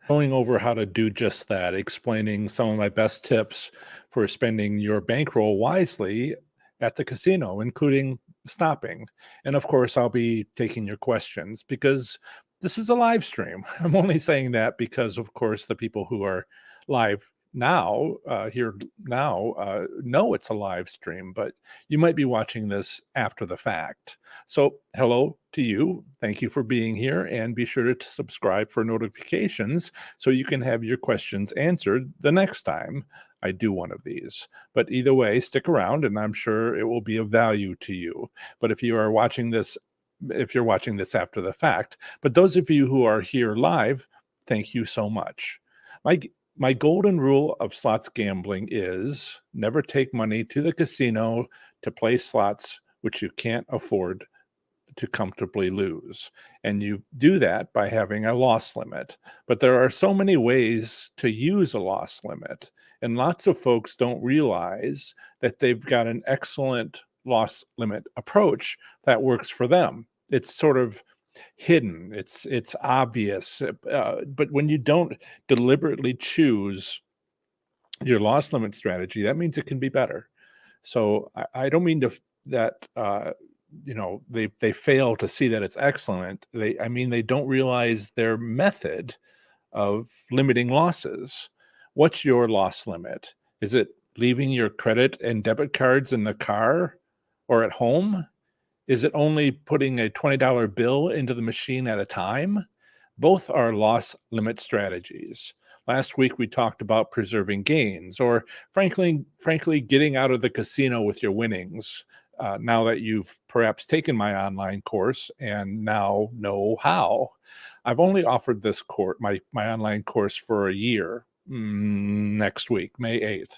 going over how to do just that, explaining some of my best tips for spending your bankroll wisely at the casino, including stopping. And of course, I'll be taking your questions because this is a live stream. I'm only saying that because, of course, the people who are live now, here now, know it's a live stream, but you might be watching this after the fact. So, hello to you. Thank you for being here, and be sure to subscribe for notifications so you can have your questions answered the next time I do one of these. But either way, stick around and I'm sure it will be of value to you. But if you're watching this after the fact, but those of you who are here live, thank you so much. My my golden rule of slots gambling is never take money to the casino to play slots which you can't afford to comfortably lose. And you do that by having a loss limit. But there are so many ways to use a loss limit. And lots of folks don't realize that they've got an excellent loss limit approach that works for them. It's sort of hidden, it's obvious. But when you don't deliberately choose your loss limit strategy, that means it can be better. So I don't mean to that they fail to see that it's excellent. I mean they don't realize their method of limiting losses. What's your loss limit? Is it leaving your credit and debit cards in the car or at home? Is it only putting a $20 bill into the machine at a time? Both are loss limit strategies. Last week we talked about preserving gains, or frankly, getting out of the casino with your winnings. Now that you've perhaps taken my online course and now know how, I've only offered this course, my online course, for a year. Next week, May 8th.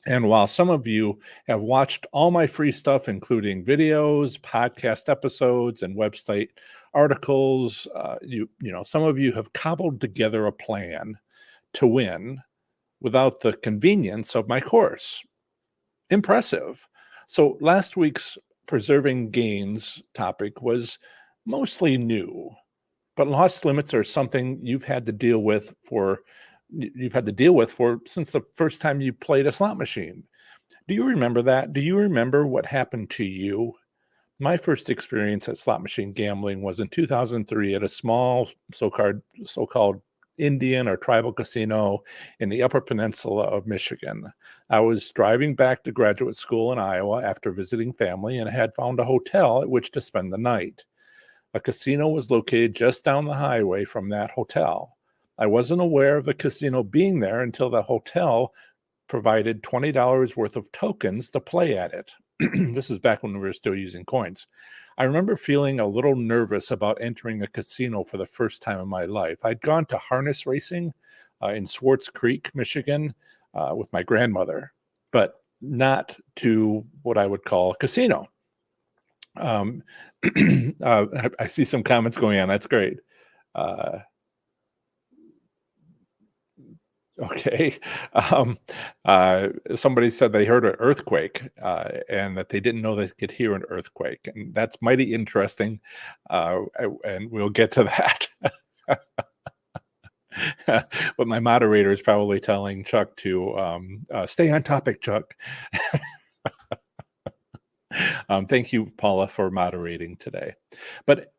And while some of you have watched all my free stuff, including videos, podcast episodes, and website articles, some of you have cobbled together a plan to win without the convenience of my course. Impressive. So last week's preserving gains topic was mostly new, but loss limits are something you've had to deal with for since the first time you played a slot machine. Do you remember that? Do you remember what happened to you? My first experience at slot machine gambling was in 2003 at a small so-called Indian or tribal casino in the Upper Peninsula of Michigan. I was driving back to graduate school in Iowa after visiting family and had found a hotel at which to spend the night. A casino was located just down the highway from that hotel. I wasn't aware of the casino being there until the hotel provided $20 worth of tokens to play at it. This is back when we were still using coins. I remember feeling a little nervous about entering a casino for the first time in my life. I'd gone to harness racing in Swartz Creek, Michigan, with my grandmother, but not to what I would call a casino. I see some comments going on. That's great. Okay. Somebody said they heard an earthquake and that they didn't know they could hear an earthquake. And that's mighty interesting. And we'll get to that. But my moderator is probably telling Chuck to stay on topic, Chuck. Thank you, Paula, for moderating today. But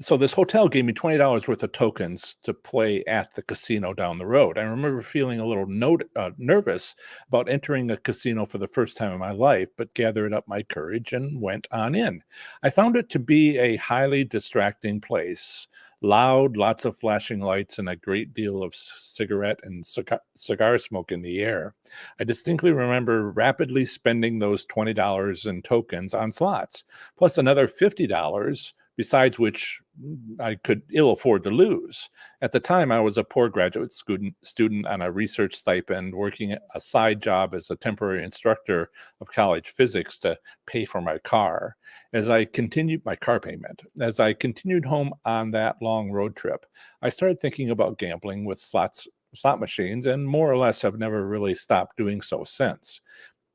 so this hotel gave me $20 worth of tokens to play at the casino down the road. I remember feeling a little nervous about entering a casino for the first time in my life, but gathered up my courage and went on in. I found it to be a highly distracting place. Loud, lots of flashing lights, and a great deal of cigarette and cigar smoke in the air. I distinctly remember rapidly spending those $20 in tokens on slots, plus another $50, besides which I could ill afford to lose. At the time, I was a poor graduate student on a research stipend, working a side job as a temporary instructor of college physics to pay for my car. As I continued my car payment, as I continued home on that long road trip, I started thinking about gambling with slot machines, and more or less have never really stopped doing so since.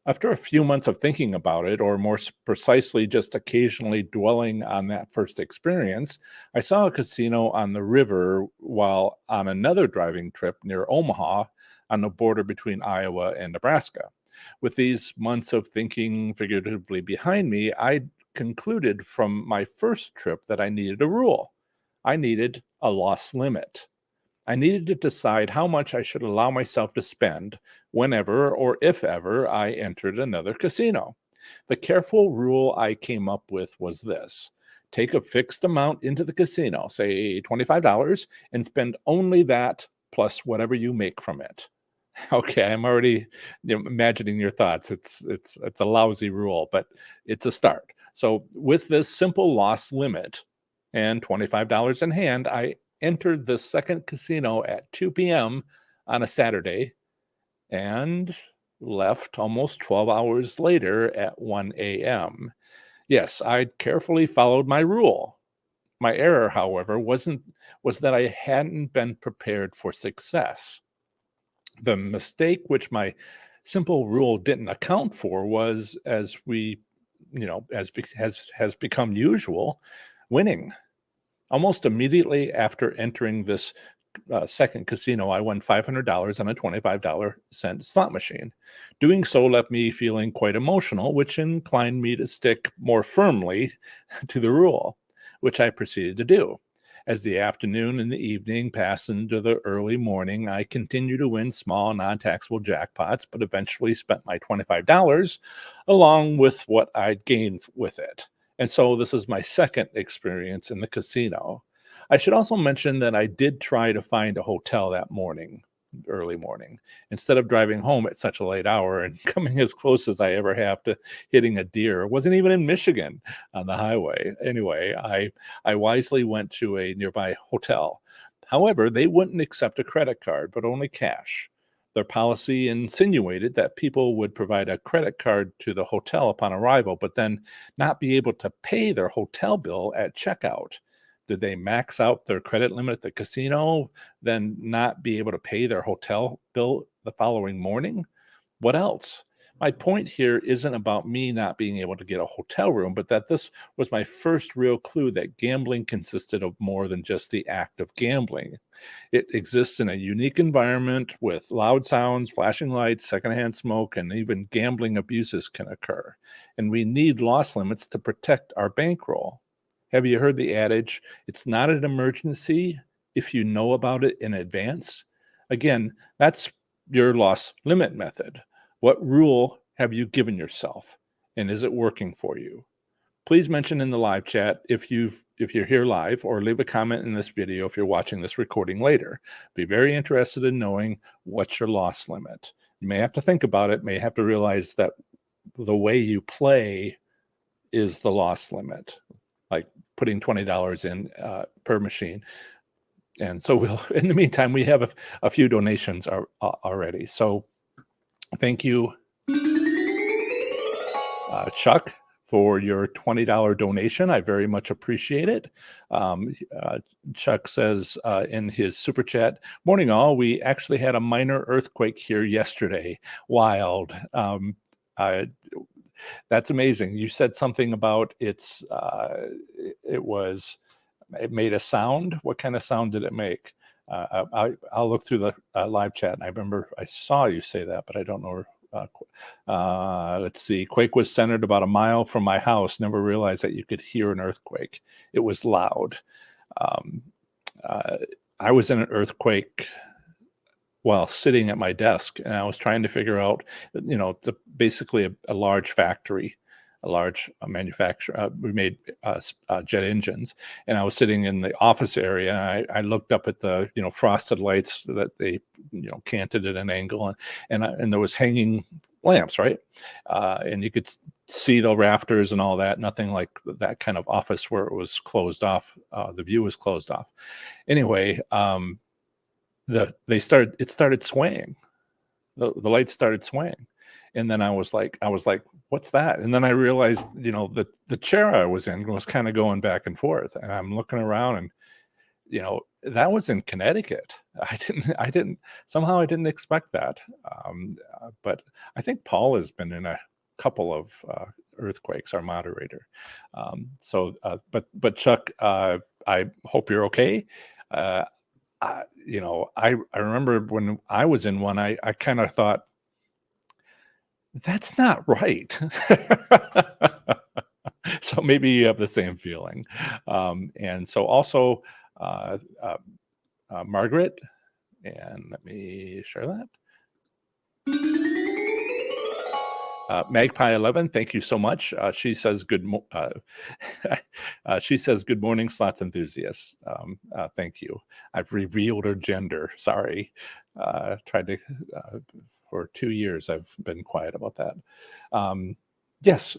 After a few months of thinking about it, or more precisely, just occasionally dwelling on that first experience, I saw a casino on the river while on another driving trip near Omaha on the border between Iowa and Nebraska. With these months of thinking figuratively behind me, I concluded from my first trip that I needed a rule. I needed a loss limit. I needed to decide how much I should allow myself to spend whenever or if ever I entered another casino. The careful rule I came up with was this: take a fixed amount into the casino, say $25, and spend only that plus whatever you make from it. Okay, I'm already imagining your thoughts. It's a lousy rule, but it's a start. So with this simple loss limit and $25 in hand, I entered the second casino at 2 p.m. on a Saturday and left almost 12 hours later at 1 a.m. Yes, I carefully followed my rule. My error, however, was that I hadn't been prepared for success. The mistake which my simple rule didn't account for was, as we, has become usual, winning. Almost immediately after entering this second casino, I won $500 on a $25 slot machine. Doing so left me feeling quite emotional, which inclined me to stick more firmly to the rule, which I proceeded to do. As the afternoon and the evening passed into the early morning, I continued to win small, non taxable jackpots, but eventually spent my $25 along with what I'd gained with it. And so this is my second experience in the casino. I should also mention that I did try to find a hotel that morning, early morning, instead of driving home at such a late hour and coming as close as I ever have to hitting a deer. It wasn't even in Michigan on the highway. Anyway, I wisely went to a nearby hotel. However, they wouldn't accept a credit card, but only cash. Their policy insinuated that people would provide a credit card to the hotel upon arrival, but then not be able to pay their hotel bill at checkout. Did they max out their credit limit at the casino, then not be able to pay their hotel bill the following morning? What else? My point here isn't about me not being able to get a hotel room, but that this was my first real clue that gambling consisted of more than just the act of gambling. It exists in a unique environment with loud sounds, flashing lights, secondhand smoke, and even gambling abuses can occur. And we need loss limits to protect our bankroll. Have you heard the adage, it's not an emergency if you know about it in advance? Again, that's your loss limit method. What rule have you given yourself, and is it working for you? Please mention in the live chat if you're here live, or leave a comment in this video if you're watching this recording later. Be very interested in knowing what's your loss limit. You may have to think about it, may have to realize that the way you play is the loss limit, like putting $20 in per machine. And so in the meantime, we have a few donations already. So thank you, Chuck, for your $20 donation. I very much appreciate it. Chuck says in his super chat, morning all, we actually had a minor earthquake here yesterday. Wild. That's amazing. You said something about it made a sound. What kind of sound did it make? I'll look through the live chat. I remember I saw you say that, but I don't know. Let's see. Quake was centered about a mile from my house. Never realized that you could hear an earthquake. It was loud. I was in an earthquake while sitting at my desk, and I was trying to figure out, it's basically a large factory, a large manufacturer. We made jet engines, and I was sitting in the office area, and I looked up at the frosted lights that they canted at an angle, and there was hanging lamps, right, and you could see the rafters and all that. Nothing like that kind of office where it was closed off. The view was closed off. Anyway, it started swaying. The lights started swaying. And then I was like, what's that? And then I realized, the chair I was in was kind of going back and forth. And I'm looking around, and that was in Connecticut. Somehow I didn't expect that. But I think Paul has been in a couple of earthquakes, our moderator. But Chuck, I hope you're okay. I remember when I was in one, I kind of thought, that's not right. So maybe you have the same feeling. And so also, uh, uh, Margaret, and let me share that. Magpie 11, thank you so much. She says she says good morning, slots enthusiasts. Thank you. I've revealed her gender. Sorry. Tried to for 2 years I've been quiet about that. Yes.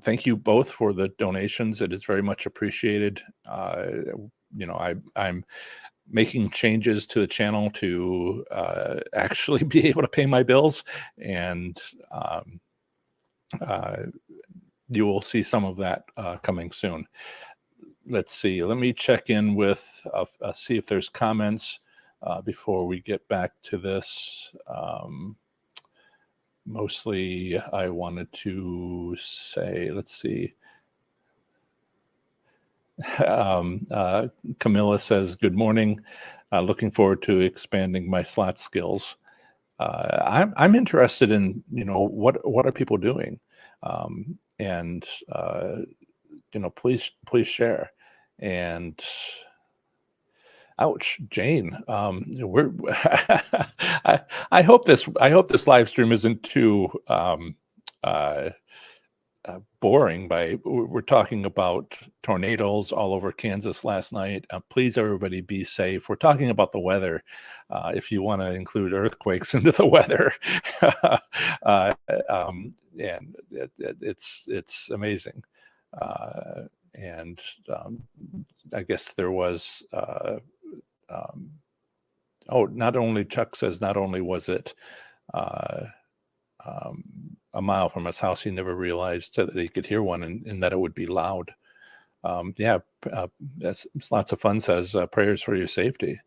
Thank you both for the donations. It is very much appreciated. I'm making changes to the channel to actually be able to pay my bills, and you will see some of that coming soon. Let's see. Let me check in with see if there's comments before we get back to this. Mostly, I wanted to say, let's see. Camilla says, good morning. Looking forward to expanding my slot skills. I'm interested in, what are people doing? Please share. And ouch, Jane. We're I hope this live stream isn't too boring. We're talking about tornadoes all over Kansas last night. Please, everybody, be safe. We're talking about the weather. If you want to include earthquakes into the weather, and it's amazing. I guess there was. Not only Chuck says, not only was it a mile from his house, he never realized that he could hear one and that it would be loud. As Lots of Fun says, prayers for your safety.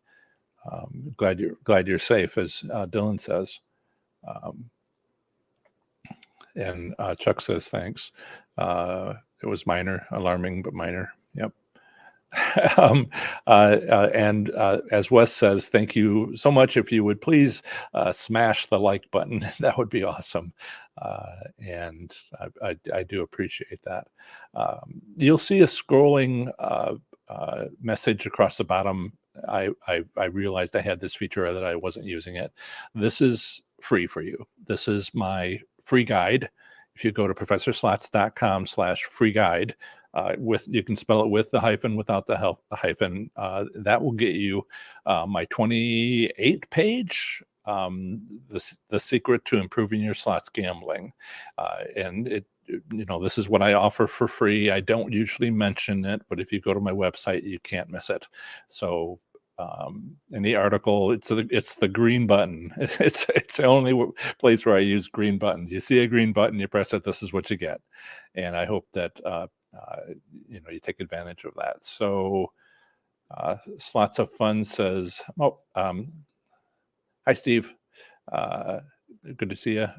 Glad you're safe, as Dylan says. And Chuck says, thanks. It was minor, alarming, but minor. Yep. As Wes says, thank you so much. If you would please smash the like button, that would be awesome. And I do appreciate that. You'll see a scrolling message across the bottom. I realized I had this feature that I wasn't using it. This is free for you. This is my free guide. If you go to professorslots.com/free guide, you can spell it with the hyphen, without the hyphen. That will get you my 28-page, the secret to improving your slots gambling. And this is what I offer for free. I don't usually mention it, but if you go to my website, you can't miss it. So in the article, it's the green button. It's the only place where I use green buttons. You see a green button, you press it, this is what you get. And I hope that you take advantage of that. So Slots of Fun says, hi Steve, good to see you.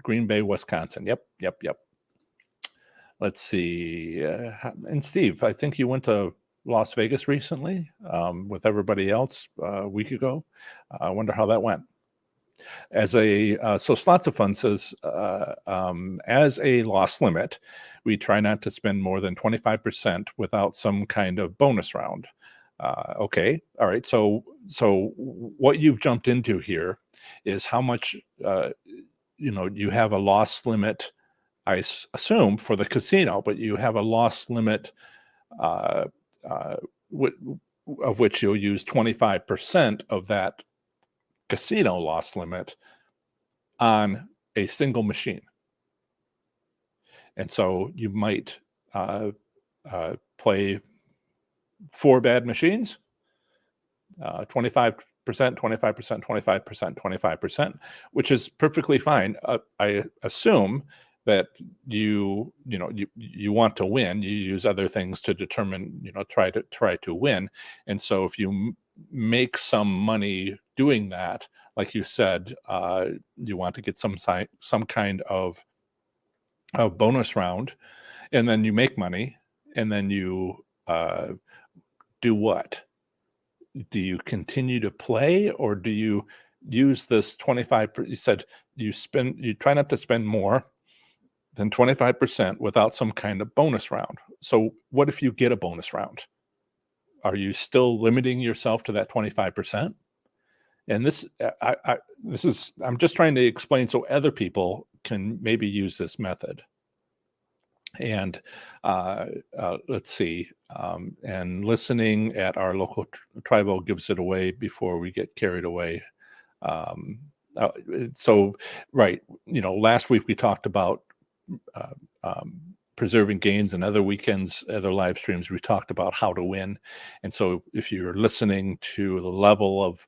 Green Bay, Wisconsin. Yep. Let's see. And Steve, I think you went to Las Vegas recently with everybody else a week ago. I wonder how that went. So Slots of Fun says, as a loss limit, we try not to spend more than 25% without some kind of bonus round. Okay, all right. So what you've jumped into here is how much you have a loss limit, I assume, for the casino, but you have a loss limit of which you'll use 25% of that casino loss limit on a single machine. And so you might play 4 bad machines, 25%, 25%, 25%, 25%, which is perfectly fine. I assume that you want to win. You use other things to determine, try to win. And so if you make some money doing that, like you said, you want to get some kind of bonus round, and then you make money, and then you do what? Do you continue to play, or do you use this 25? You said you try not to spend more than 25% without some kind of bonus round. So what if you get a bonus round? Are you still limiting yourself to that 25%? And I'm just trying to explain so other people can maybe use this method. And let's see, and listening at our local tribal gives it away before we get carried away. Um, so, right, last week we talked about uh, preserving gains, and other weekends, other live streams, we talked about how to win. And so if you're listening to the level of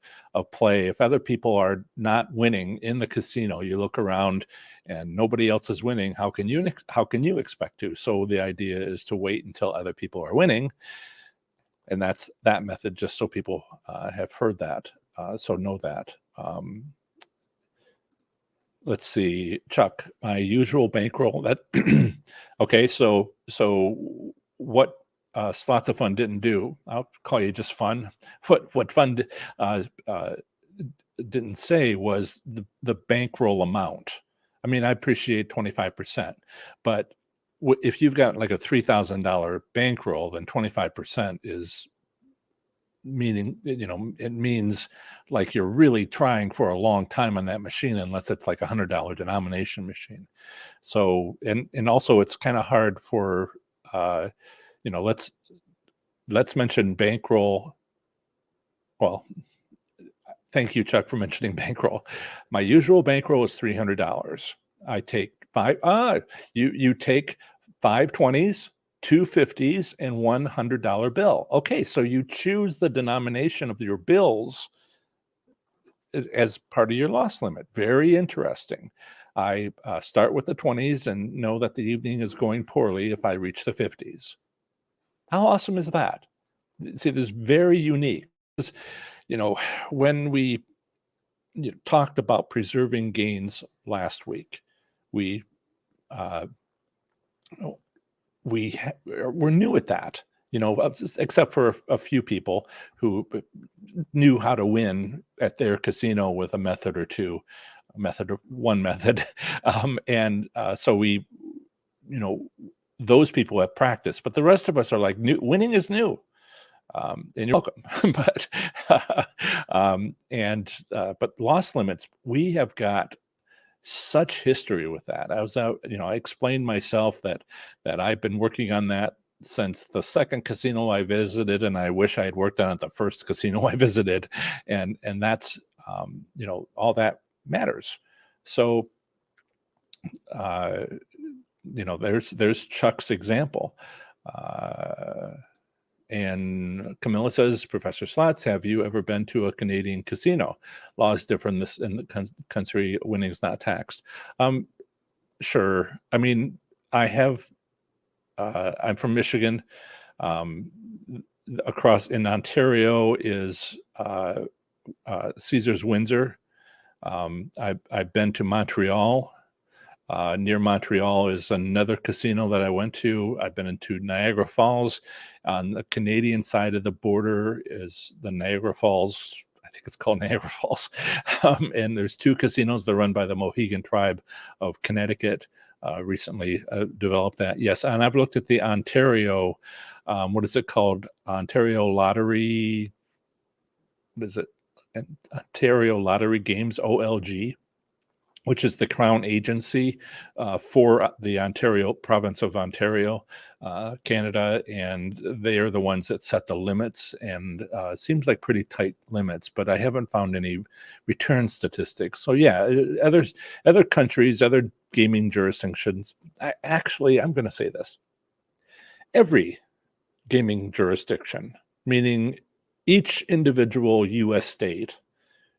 play, if other people are not winning in the casino, you look around and nobody else is winning, how can you expect to? So the idea is to wait until other people are winning. And that's that method, just so people have heard that, so know that. Let's see, Chuck, my usual bankroll that okay, so what slots of fun didn't do, I'll call you just fun. What fun didn't say was the bankroll amount. I mean, I appreciate 25%, but if you've got like a $3,000 bankroll, then 25% is meaning, it means like you're really trying for a long time on that machine, unless it's like $100 denomination machine. So, and also it's kind of hard for, let's mention bankroll. Well, thank you, Chuck, for mentioning bankroll. My usual bankroll is $300. I take you take 5 20s, 2 50s, and $100 bill. Okay, so you choose the denomination of your bills as part of your loss limit. Very interesting. I start with the 20s and know that the evening is going poorly if I reach the 50s. How awesome is that? See, this is very unique. When we talked about preserving gains last week, we we're new at that, except for a few people who knew how to win at their casino with a method or two, one method. And so those people have practiced, but the rest of us are like, winning is new. And you're welcome. But loss limits, we have got such history with that. I explained myself that I've been working on that since the second casino I visited, and I wish I had worked on it the first casino I visited, and that's all that matters. So there's Chuck's example. And Camilla says, Professor Slots, have you ever been to a Canadian casino? Law is different in the country. Winning is not taxed. Sure. I mean, I have. I'm from Michigan. Across in Ontario is Caesar's Windsor. I've been to Montreal. Near Montreal is another casino that I went to. I've been into Niagara Falls. On the Canadian side of the border is the Niagara Falls. I think it's called Niagara Falls. And there's 2 casinos that are run by the Mohegan tribe of Connecticut. Recently developed that. Yes, and I've looked at the Ontario, what is it called? Ontario Lottery. What is it? Ontario Lottery Games, OLG, which is the crown agency for the Ontario province of Ontario, Canada, and they are the ones that set the limits, and it seems like pretty tight limits, but I haven't found any return statistics. So yeah, other countries, other gaming jurisdictions, I'm going to say this. Every gaming jurisdiction, meaning each individual U.S. state,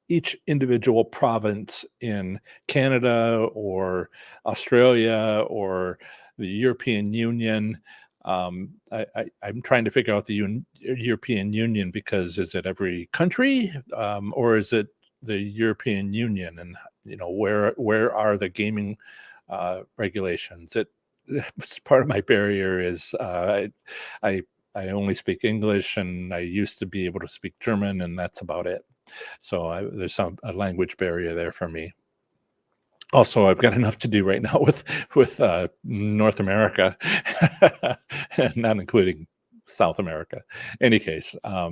each individual province in Canada or Australia or the European Union. I'm trying to figure out the European Union, because is it every country, or is it the European Union? And where are the gaming regulations? It's part of my barrier is I I only speak English, and I used to be able to speak German, and that's about it. So there's a language barrier there for me. Also, I've got enough to do right now with North America, not including South America. Any case, yeah,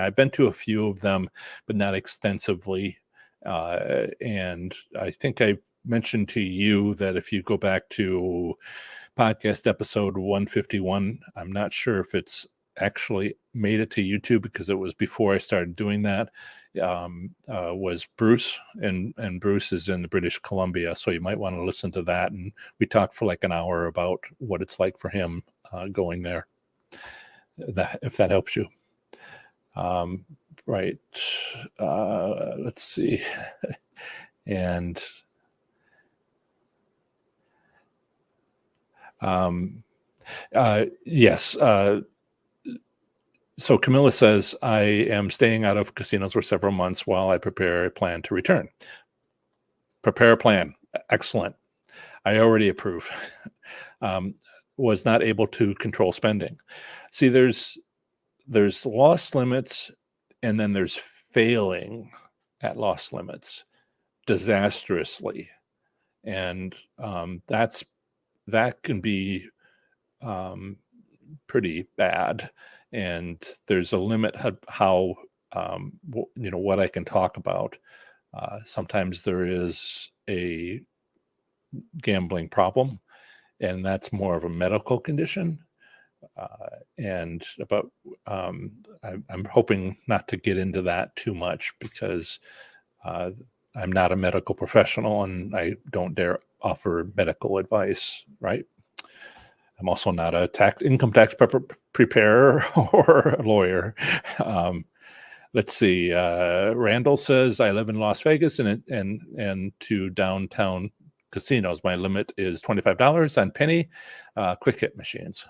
I've been to a few of them, but not extensively. And I think I mentioned to you that if you go back to podcast episode 151, I'm not sure if it's actually made it to YouTube because it was before I started doing that. Was Bruce, and Bruce is in the British Columbia, so you might want to listen to that. And we talked for like an hour about what it's like for him going there. If that helps you. Right. Let's see. And yes. So Camilla says, I am staying out of casinos for several months while I prepare a plan to return. Prepare a plan. Excellent. I already approve. Was not able to control spending. See, there's loss limits, and then there's failing at loss limits disastrously. And that can be pretty bad. And there's a limit how what I can talk about. Sometimes there is a gambling problem, and that's more of a medical condition. I'm hoping not to get into that too much, because I'm not a medical professional, and I don't dare offer medical advice, right? I'm also not a income tax preparer or a lawyer. Let's see. Randall says, I live in Las Vegas and to downtown casinos. My limit is $25 on penny quick hit machines.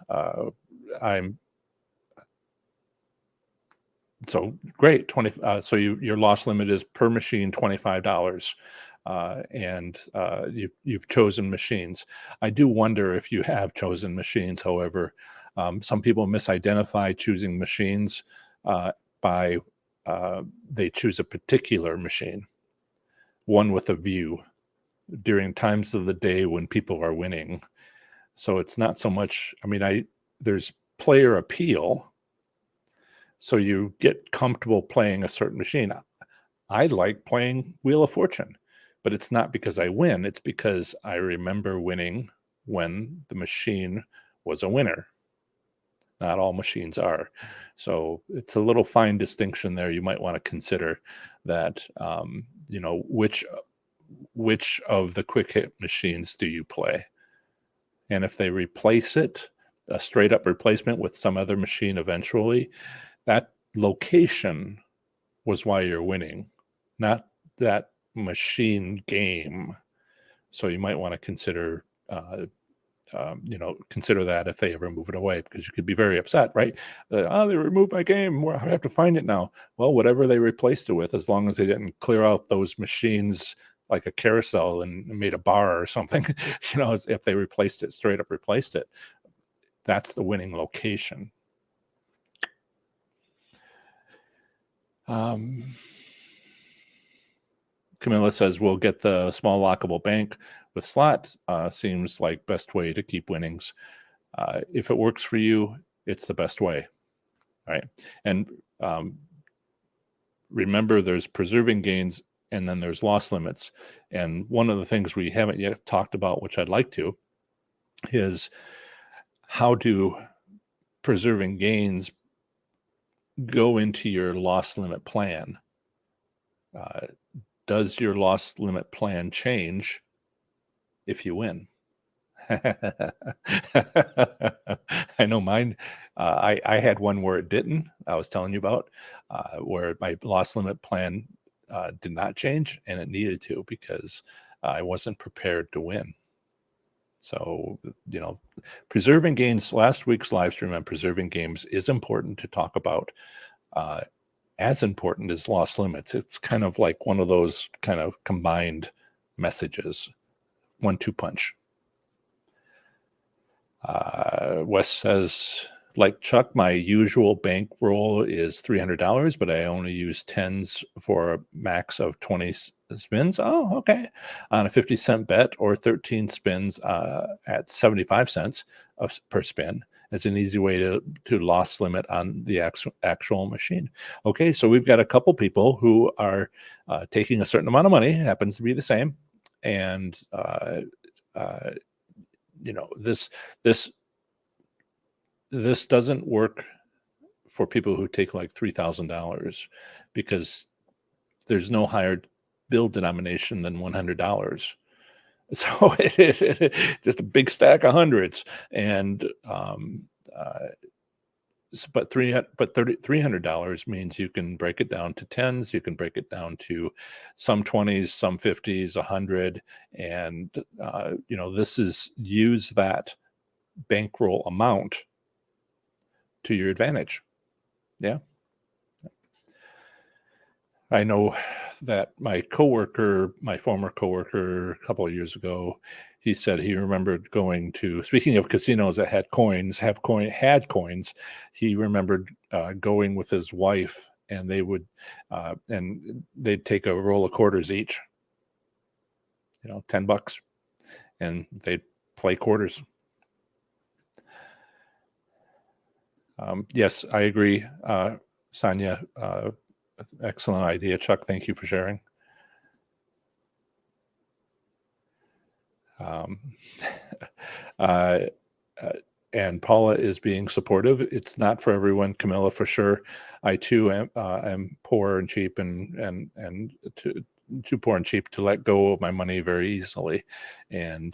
So great. 20. So your loss limit is per machine $25. And you've chosen machines. I do wonder if you have chosen machines. However, some people misidentify choosing machines by they choose a particular machine, one with a view, during times of the day when people are winning. So it's not so much. I mean, there's player appeal, so you get comfortable playing a certain machine. I like playing Wheel of Fortune, but it's not because I win. It's because I remember winning when the machine was a winner. Not all machines are. So it's a little fine distinction there. You might want to consider that, which of the quick hit machines do you play? And if they replace it, a straight up replacement with some other machine eventually, that location was why you're winning, not that machine game. So you might want to consider consider that if they ever move it away, because you could be very upset, right? They removed my game, I have to find it now. Well, whatever they replaced it with, as long as they didn't clear out those machines like a carousel and made a bar or something, if they straight up replaced it, that's the winning location. Camilla says, we'll get the small lockable bank with slots. Seems like best way to keep winnings. If it works for you, it's the best way. All right. And remember, there's preserving gains, and then there's loss limits. And one of the things we haven't yet talked about, which I'd like to, is how do preserving gains go into your loss limit plan? Does your loss limit plan change if you win? I know mine. I had one where it didn't. I was telling you about where my loss limit plan did not change, and it needed to because I wasn't prepared to win. So, you know, preserving gains. Last week's live stream on preserving games is important to talk about. Uh, as important as loss limits. It's kind of like one of those kind of combined messages, 1-2 punch. Wes says, like Chuck, my usual bankroll is $300, but I only use tens for a max of 20 spins. Oh, okay. On a 50-cent bet or 13 spins at 75 cents per spin. It's an easy way to loss limit on the actual machine. Okay, so we've got a couple people who are taking a certain amount of money, happens to be the same, and you know, this doesn't work for people who take like $3,000 because there's no higher bill denomination than $100. So just a big stack of hundreds, and but $300 means you can break it down to tens, you can break it down to some 20s, some 50s, 100, and you know, this is use that bankroll amount to your advantage. Yeah. I know that my former coworker, a couple of years ago, he said he remembered going to, speaking of casinos that had coins, had coins, he remembered going with his wife, and they'd take a roll of quarters each, you know, $10, and they'd play quarters. Yes, I agree, Sonia. Excellent idea, Chuck. Thank you for sharing. And Paula is being supportive. It's not for everyone, Camilla, for sure. I too am poor and cheap, and too poor and cheap to let go of my money very easily. And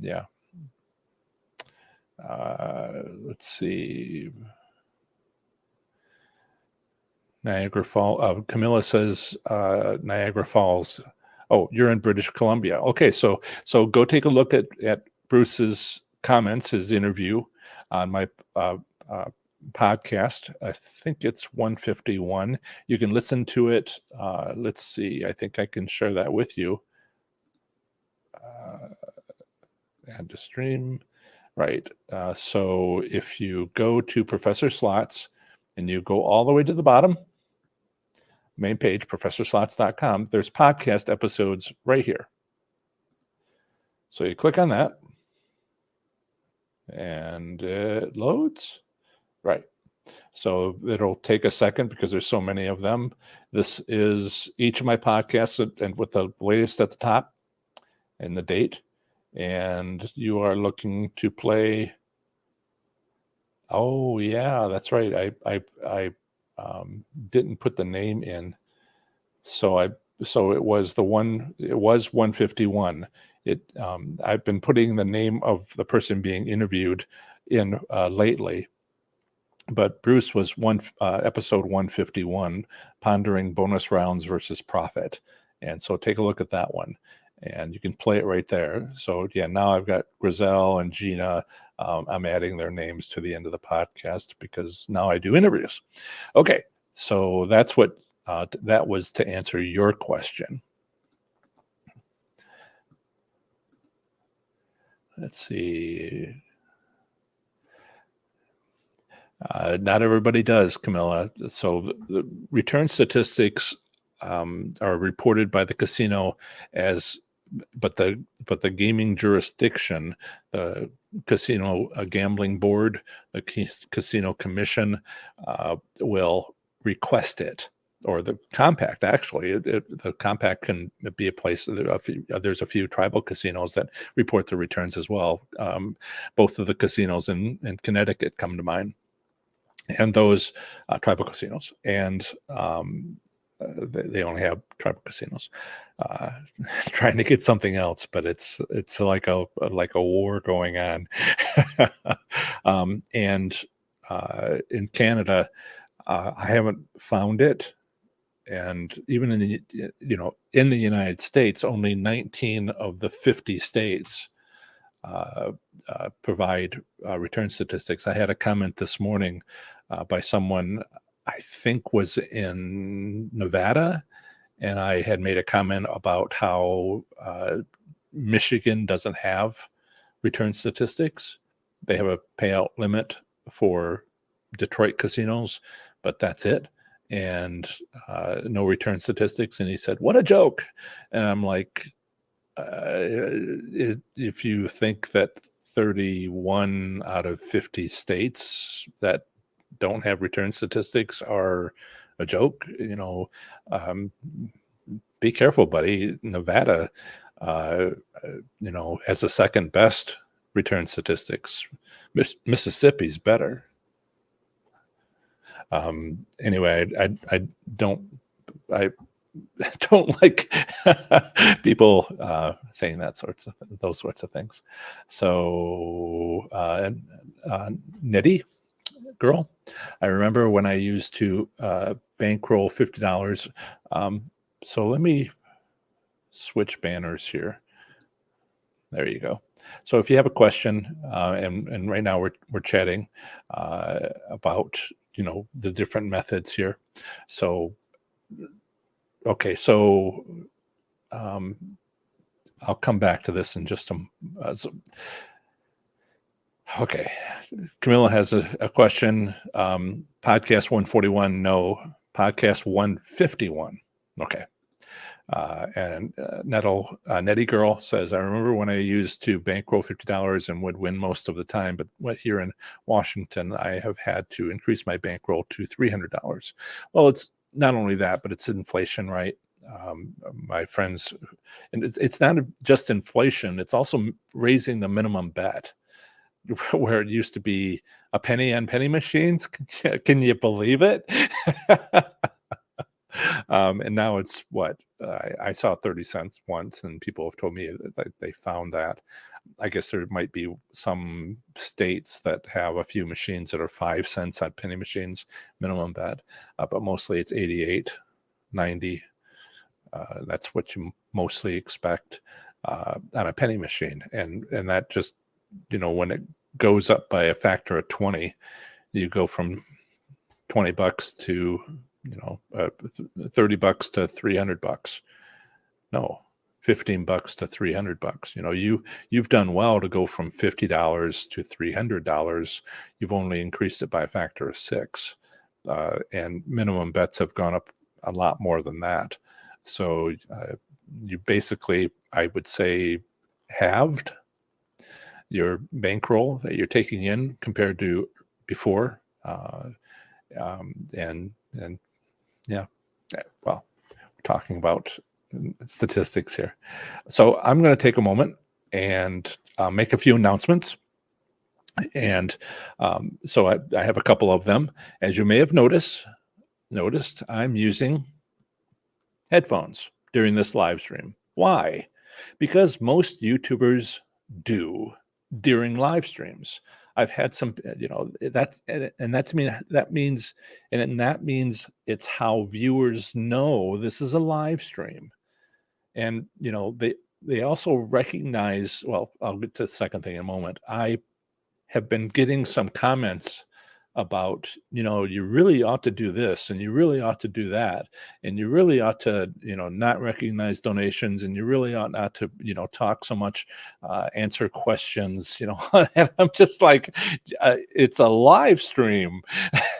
yeah. Let's see. Niagara Falls. Camilla says Niagara Falls. Oh, you're in British Columbia. Okay, so go take a look at Bruce's comments, his interview on my podcast. I think it's 151. You can listen to it. Let's see. I think I can share that with you. Add to stream. Right. So if you go to Professor Slots and you go all the way to the bottom, main page, professorslots.com, there's podcast episodes right here. So you click on that and it loads. Right. So it'll take a second because there's so many of them. This is each of my podcasts, and with the latest at the top and the date. And you are looking to play. Oh yeah, that's right. I didn't put the name in, so it was 151. I've been putting the name of the person being interviewed in lately, but Bruce was episode 151, pondering bonus rounds versus profit, and so take a look at that one. And you can play it right there. So yeah, now I've got Grizel and Gina. I'm adding their names to the end of the podcast because now I do interviews. Okay, so that's what that was to answer your question. Let's see. Not everybody does, Camilla. So the return statistics are reported by the casino but the gaming jurisdiction, the casino gambling board, the casino commission will request it, or the compact. Actually, the compact can be a place. There's a few tribal casinos that report the returns as well. Both of the casinos in Connecticut come to mind, and those tribal casinos. And they only have tribal casinos. Uh, trying to get something else, but it's like a war going on. And in Canada, I haven't found it, and even in the in the United States, only 19 of the 50 states uh, provide return statistics. I had a comment this morning by someone I think was in Nevada, and I had made a comment about how Michigan doesn't have return statistics. They have a payout limit for Detroit casinos, but that's it. And no return statistics. And he said, "What a joke!" And I'm like, if you think that 31 out of 50 states that don't have return statistics are a joke, um, be careful, buddy. Nevada, uh, has the second best return statistics. Mississippi's better. Anyway, I don't I don't like people saying those sorts of things. So, Nitty girl, I remember when I used to bankroll $50. So let me switch banners here. There you go. So if you have a question, and right now we're chatting about the different methods here. So okay, so I'll come back to this in just okay. Camilla has a question. Podcast 141, no. Podcast 151, okay. And Nettie Girl says, I remember when I used to bankroll $50 and would win most of the time, but here in Washington, I have had to increase my bankroll to $300. Well, it's not only that, but it's inflation, right? My friends, and it's not just inflation, it's also raising the minimum bet where it used to be a penny on penny machines. Can you believe it? And now it's what I saw 30 cents once, and people have told me that they found that. I guess there might be some states that have a few machines that are 5 cents on penny machines minimum bet, but mostly it's 88, 90. That's what you mostly expect on a penny machine, and that just when it goes up by a factor of 20, you go from $20 to $30 to $300. No, $15 to $300. You've done well to go from $50 to $300. You've only increased it by a factor of 6, and minimum bets have gone up a lot more than that. So you basically, I would say, halved your bankroll that you're taking in compared to before. And yeah, well, we're talking about statistics here. So I'm going to take a moment and make a few announcements. And so I have a couple of them. As you may have noticed, I'm using headphones during this live stream. Why? Because most YouTubers do during live streams. I've had some, that means it's how viewers know this is a live stream. And they also recognize, well, I'll get to the second thing in a moment. I have been getting some comments about, you really ought to do this, and you really ought to do that, and you really ought to, not recognize donations, and you really ought not to, talk so much, answer questions, and I'm just like, it's a live stream.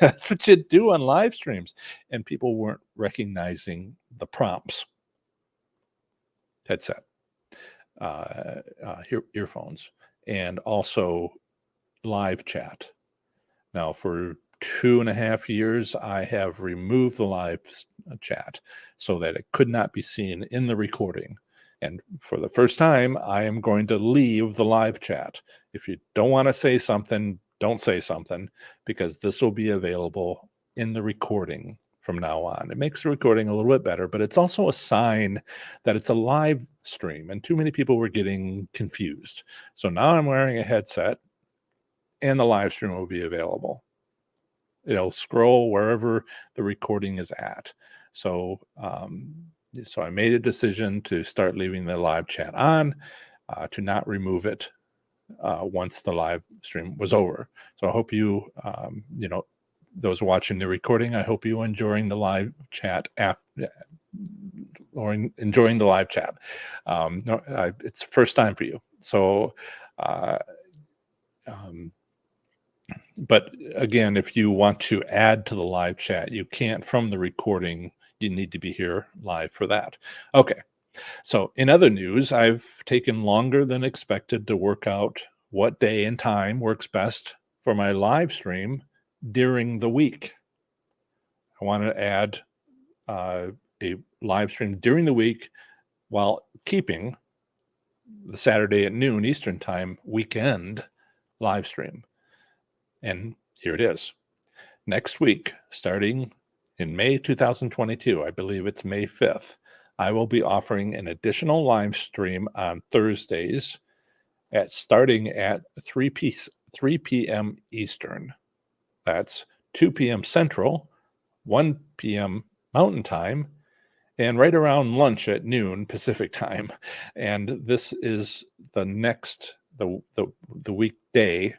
That's what you do on live streams. And people weren't recognizing the prompts. Headset, earphones, and also live chat. Now, for 2.5 years, I have removed the live chat so that it could not be seen in the recording. And for the first time, I am going to leave the live chat. If you don't want to say something, don't say something, because this will be available in the recording from now on. It makes the recording a little bit better, but it's also a sign that it's a live stream, and too many people were getting confused. So now I'm wearing a headset, and the live stream will be available. It'll scroll wherever the recording is at. So, so I made a decision to start leaving the live chat on, to not remove it once the live stream was over. So I hope you, those watching the recording, I hope you enjoying the live chat or enjoying the live chat. It's first time for you. So, but again, if you want to add to the live chat, you can't from the recording. You need to be here live for that. Okay. So in other news, I've taken longer than expected to work out what day and time works best for my live stream during the week. I want to add a live stream during the week while keeping the Saturday at noon Eastern time weekend live stream. And here it is. Next week, starting in May 2022, I believe it's May 5th, I will be offering an additional live stream on Thursdays starting at 3 p.m. Eastern. That's 2 p.m. Central, 1 p.m. Mountain Time, and right around lunch at noon Pacific Time. And this is the weekday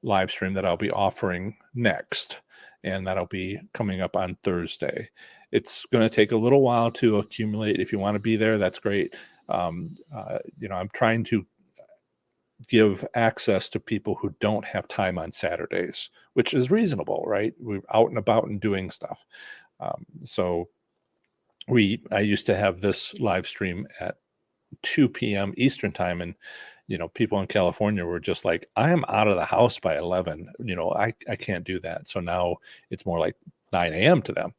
live stream that I'll be offering next, and that'll be coming up on Thursday. It's going to take a little while to accumulate. If you want to be there, that's great. I'm trying to give access to people who don't have time on Saturdays, which is reasonable, right? We're out and about and doing stuff. So I used to have this live stream at 2 p.m. Eastern time, and people in California were just like, I am out of the house by 11. I can't do that. So now it's more like 9 a.m. to them.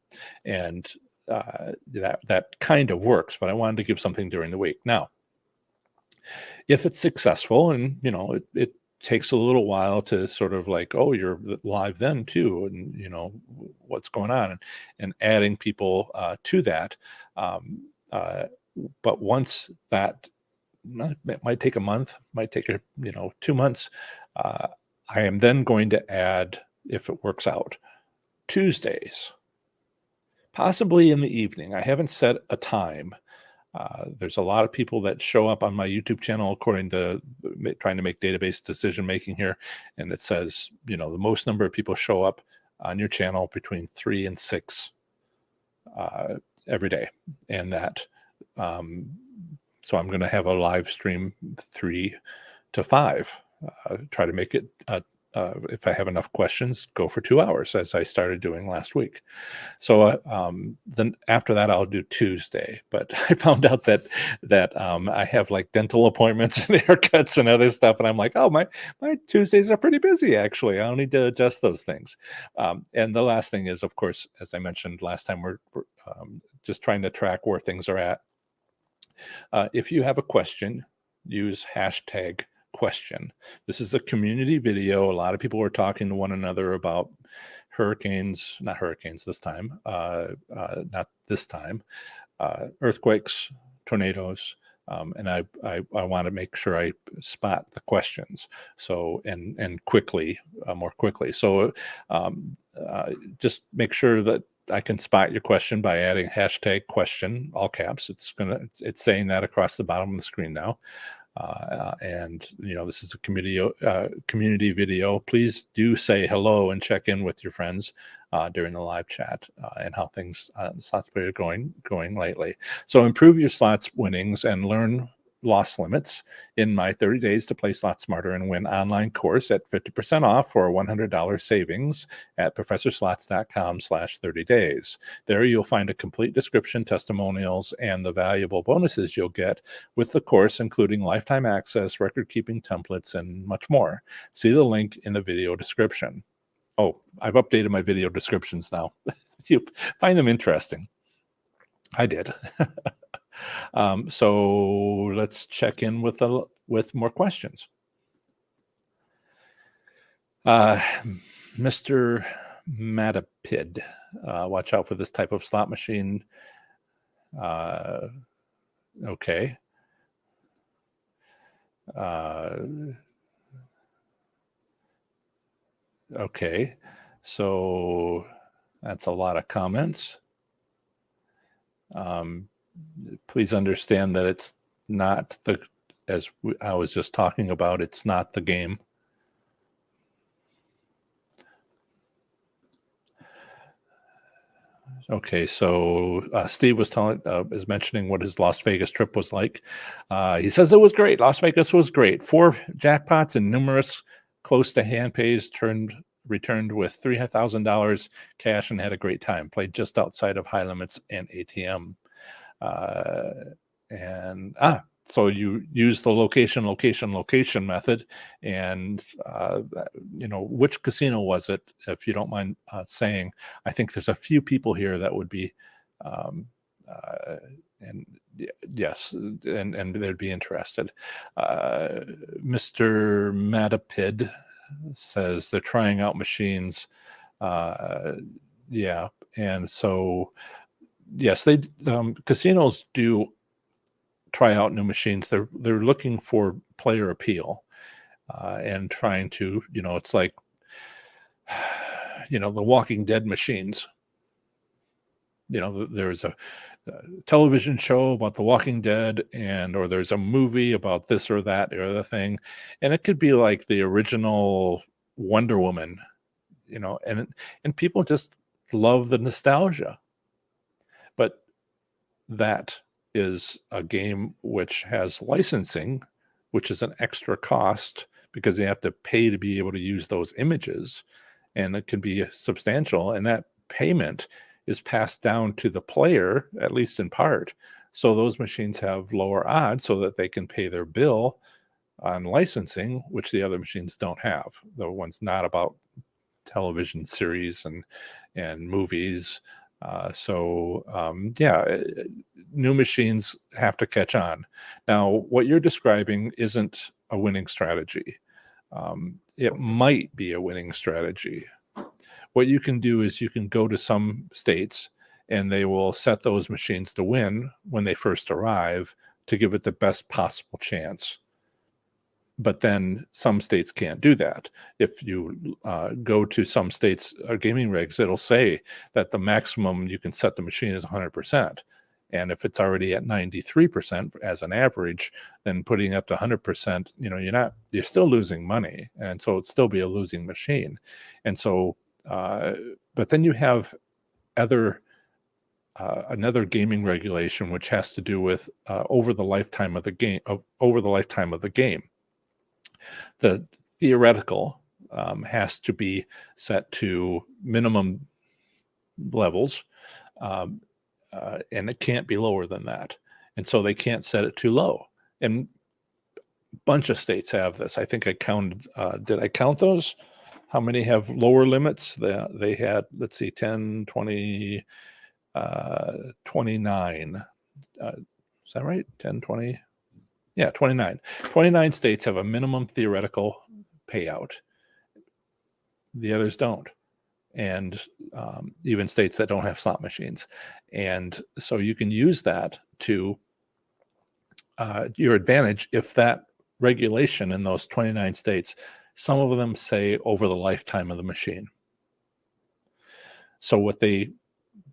And that kind of works, but I wanted to give something during the week. Now, if it's successful, and it takes a little while to sort of like, oh, you're live then too, and what's going on, and adding people to that. But once that, it might take a month, might take 2 months. I am then going to add, if it works out, Tuesdays, possibly in the evening. I haven't set a time. There's a lot of people that show up on my YouTube channel according to trying to make database decision making here, and it says the most number of people show up on your channel between 3 and 6 every day, and that. So I'm going to have a live stream 3 to 5. Try to make it, if I have enough questions, go for 2 hours, as I started doing last week. So then after that, I'll do Tuesday. But I found out that I have like dental appointments and haircuts and other stuff, and I'm like, oh, my Tuesdays are pretty busy, actually. I'll need to adjust those things. And the last thing is, of course, as I mentioned last time, we're just trying to track where things are at. If you have a question, use #question. This is a community video. A lot of people are talking to one another about not hurricanes this time, not this time, earthquakes, tornadoes, and I want to make sure I spot the questions. So and quickly, more quickly. So just make sure that I can spot your question by adding #question, all caps. It's saying that across the bottom of the screen now. And this is a community video. Please do say hello and check in with your friends during the live chat, and how things slots play are going lately. So improve your slots winnings and learn loss limits in my 30 days to play slots smarter and win online course at 50% off for a $100 savings at professorslots.com/30 days. There you'll find a complete description, testimonials, and the valuable bonuses you'll get with the course, including lifetime access, record-keeping templates, and much more. See the link in the video description. Oh, I've updated my video descriptions now. You find them interesting. I did. So let's check in with more questions. Mr. Matapid. Watch out for this type of slot machine. Okay. Okay. So that's a lot of comments. Please understand that it's not as I was just talking about, it's not the game. Okay, so Steve was is mentioning what his Las Vegas trip was like. He says it was great. Las Vegas was great. 4 jackpots and numerous close to hand pays returned with $3,000 cash and had a great time. Played just outside of high limits and ATM. So you use the location method, and which casino was it, if you don't mind saying? I think there's a few people here that would be and yes, and they'd be interested. Mr. Matapid says they're trying out machines. Yeah, and so yes, casinos do try out new machines. They're looking for player appeal, and trying to, it's like, the Walking Dead machines. There's a television show about The Walking Dead, or there's a movie about this or that or other thing, and it could be like the original Wonder Woman, and people just love the nostalgia. But that is a game which has licensing, which is an extra cost because they have to pay to be able to use those images, and it can be substantial, and that payment is passed down to the player, at least in part. So those machines have lower odds so that they can pay their bill on licensing, which the other machines don't have. The one's not about television series and movies. New machines have to catch on. Now, what you're describing isn't a winning strategy. It might be a winning strategy. What you can do is you can go to some states and they will set those machines to win when they first arrive to give it the best possible chance. But then some states can't do that. If you go to some states' gaming regs, it'll say that the maximum you can set the machine is 100%. And if it's already at 93% as an average, then putting up to 100%, you're still losing money. And so it'd still be a losing machine. And so, but then you have another gaming regulation, which has to do with over the lifetime of the game. The theoretical has to be set to minimum levels, and it can't be lower than that. And so they can't set it too low. And a bunch of states have this. I think I counted, did I count those? How many have lower limits? They had, let's see, 10, 20, 29. Is that right? 10, 20? Yeah, 29. 29 states have a minimum theoretical payout. The others don't. And even states that don't have slot machines. And so you can use that to your advantage if that regulation in those 29 states, some of them say over the lifetime of the machine. So what they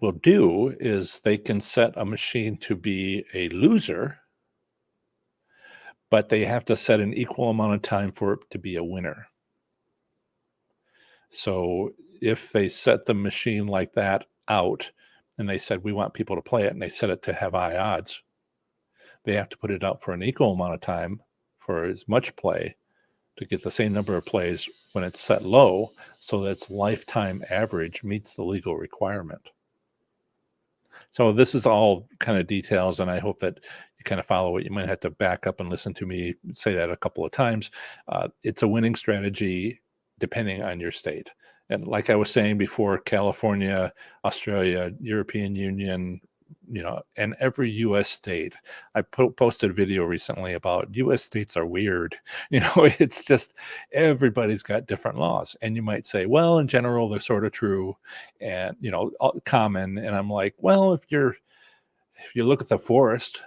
will do is they can set a machine to be a loser, but they have to set an equal amount of time for it to be a winner. So if they set the machine like that out and they said, we want people to play it, and they set it to have high odds, they have to put it out for an equal amount of time for as much play to get the same number of plays when it's set low, so that its lifetime average meets the legal requirement. So this is all kind of details, and I hope that you kind of follow it. You might have to back up and listen to me say that a couple of times. It's a winning strategy depending on your state. And like I was saying before, California, Australia, European Union, and every U.S. state. I posted a video recently about U.S. states are weird. It's just everybody's got different laws, and you might say, well, in general, they're sort of true, and common. And I'm like, well, if you look at the forest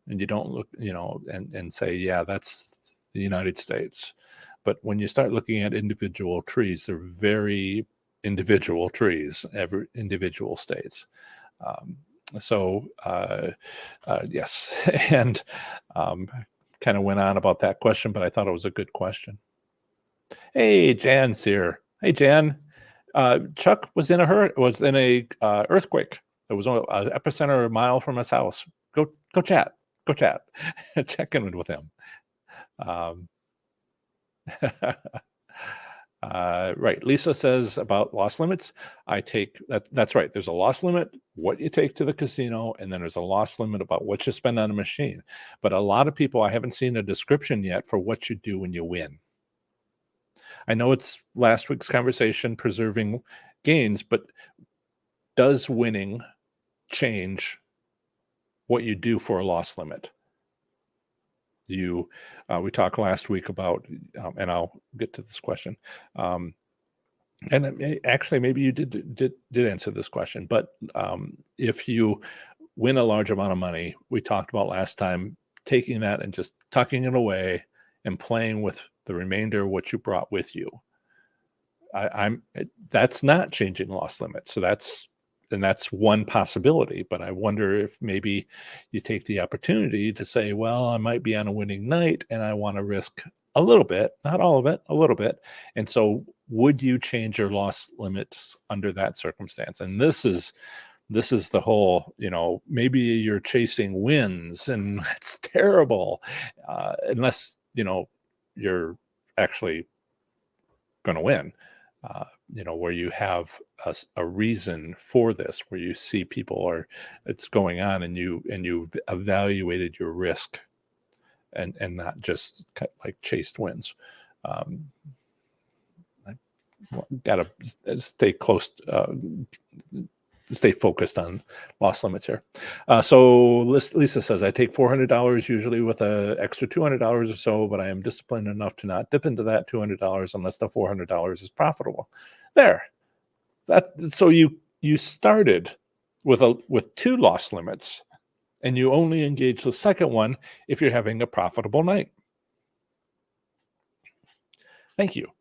and you don't look, and say, yeah, that's the United States. But when you start looking at individual trees, they're very individual trees, every individual states. Um, yes, and kind of went on about that question, but I thought it was a good question. Hey, Jan's here. Hey, Jan. Chuck was in a earthquake. It was an epicenter a mile from his house. Go chat. Go chat. Check in with him. Right. Lisa says about loss limits. That's right. There's a loss limit, what you take to the casino, and then there's a loss limit about what you spend on a machine. But a lot of people, I haven't seen a description yet for what you do when you win. I know it's last week's conversation, preserving gains, but does winning change what you do for a loss limit? We talked last week about, and I'll get to this question. And actually, maybe you did answer this question, but if you win a large amount of money, we talked about last time, taking that and just tucking it away and playing with the remainder of what you brought with you. That's not changing loss limits. So that's one possibility, but I wonder if maybe you take the opportunity to say, well, I might be on a winning night and I want to risk a little bit, not all of it, a little bit. And so would you change your loss limits under that circumstance? And this is the whole, maybe you're chasing wins and it's terrible, unless, you're actually going to win. Where you have a reason for this, where you see it's going on, and you've evaluated your risk, and not just like chased wins. I gotta stay focused on loss limits here. So Lisa says, I take $400 usually with an extra $200 or so, but I am disciplined enough to not dip into that $200 unless the $400 is profitable. So you started with two loss limits, and you only engage the second one if you're having a profitable night. Thank you.